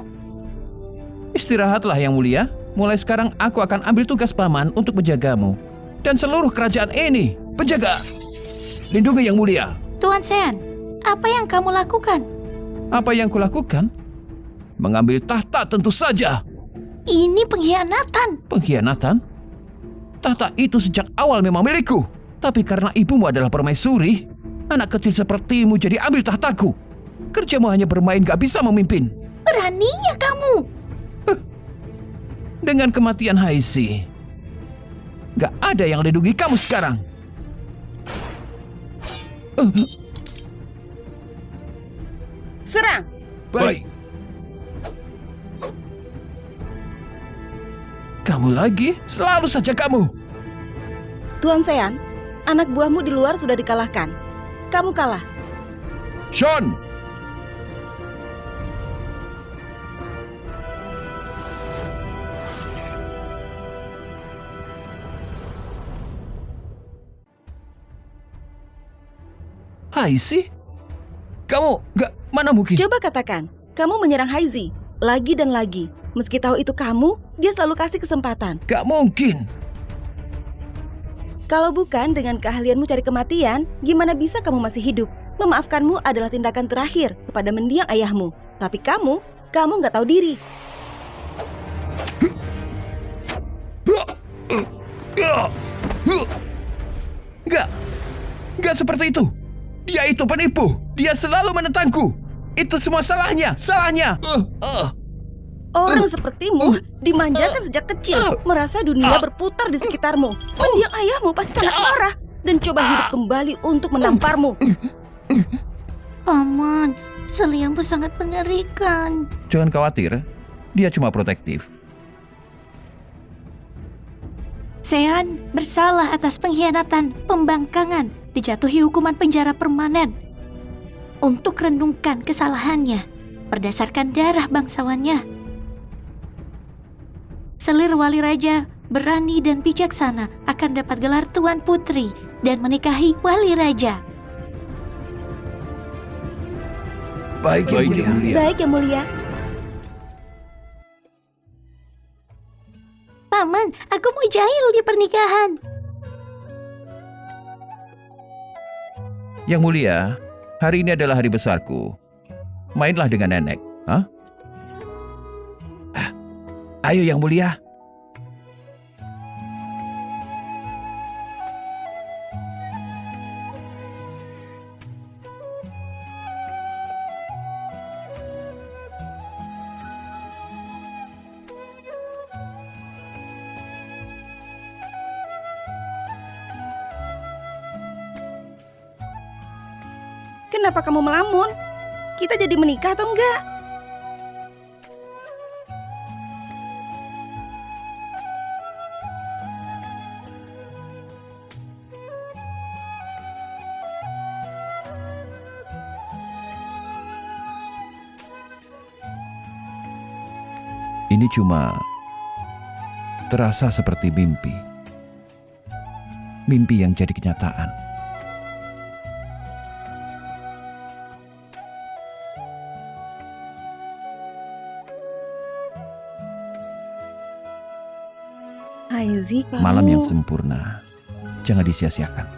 Istirahatlah Yang mulia. Mulai sekarang aku akan ambil tugas paman untuk menjagamu. Dan seluruh kerajaan ini. Penjaga! Lindungi Yang mulia. Tuan Sean, apa yang kamu lakukan? Apa yang kulakukan? Mengambil tahta tentu saja. Ini pengkhianatan. Pengkhianatan? Tahta itu sejak awal memang milikku. Tapi karena ibumu adalah permaisuri, anak kecil sepertimu jadi ambil tahtaku. Kerjamu hanya bermain, gak bisa memimpin. Beraninya kamu. Dengan kematian Haisi, gak ada yang lindungi kamu sekarang. serang. Baik. Kamu lagi? Selalu saja kamu. Tuan Sean, anak buahmu di luar sudah dikalahkan. Kamu kalah. Sean! Haisi? Kamu gak, mana mungkin? Coba katakan, kamu menyerang Haizi lagi dan lagi. Meski tahu itu kamu, dia selalu kasih kesempatan. Gak mungkin. Kalau bukan dengan keahlianmu cari kematian, gimana bisa kamu masih hidup? Memaafkanmu adalah tindakan terakhir kepada mendiang ayahmu. Tapi kamu gak tahu diri. Gak seperti itu. Dia itu penipu. Dia selalu menentangku. Itu semua salahnya. Orang sepertimu dimanjakan sejak kecil, merasa dunia berputar di sekitarmu. Mendiang ayahmu pasti sangat marah dan coba hidup kembali untuk menamparmu. Paman, selirmu sangat mengerikan. Jangan khawatir. Dia cuma protektif. Sean bersalah atas pengkhianatan, pembangkangan, dijatuhi hukuman penjara permanen. Untuk renungkan kesalahannya berdasarkan darah bangsawannya. Selir Wali Raja berani dan bijaksana akan dapat gelar Tuan Putri dan menikahi Wali Raja. Baik, Yang mulia. Baik, Yang mulia. Paman, aku mau jahil di pernikahan. Yang mulia, hari ini adalah hari besarku. Mainlah dengan nenek. Hah? Ayo Yang mulia. Kenapa kamu melamun? Kita jadi menikah atau enggak? Ini cuma terasa seperti mimpi. Mimpi yang jadi kenyataan. Aizi, kamu... Malam yang sempurna jangan disia-siakan.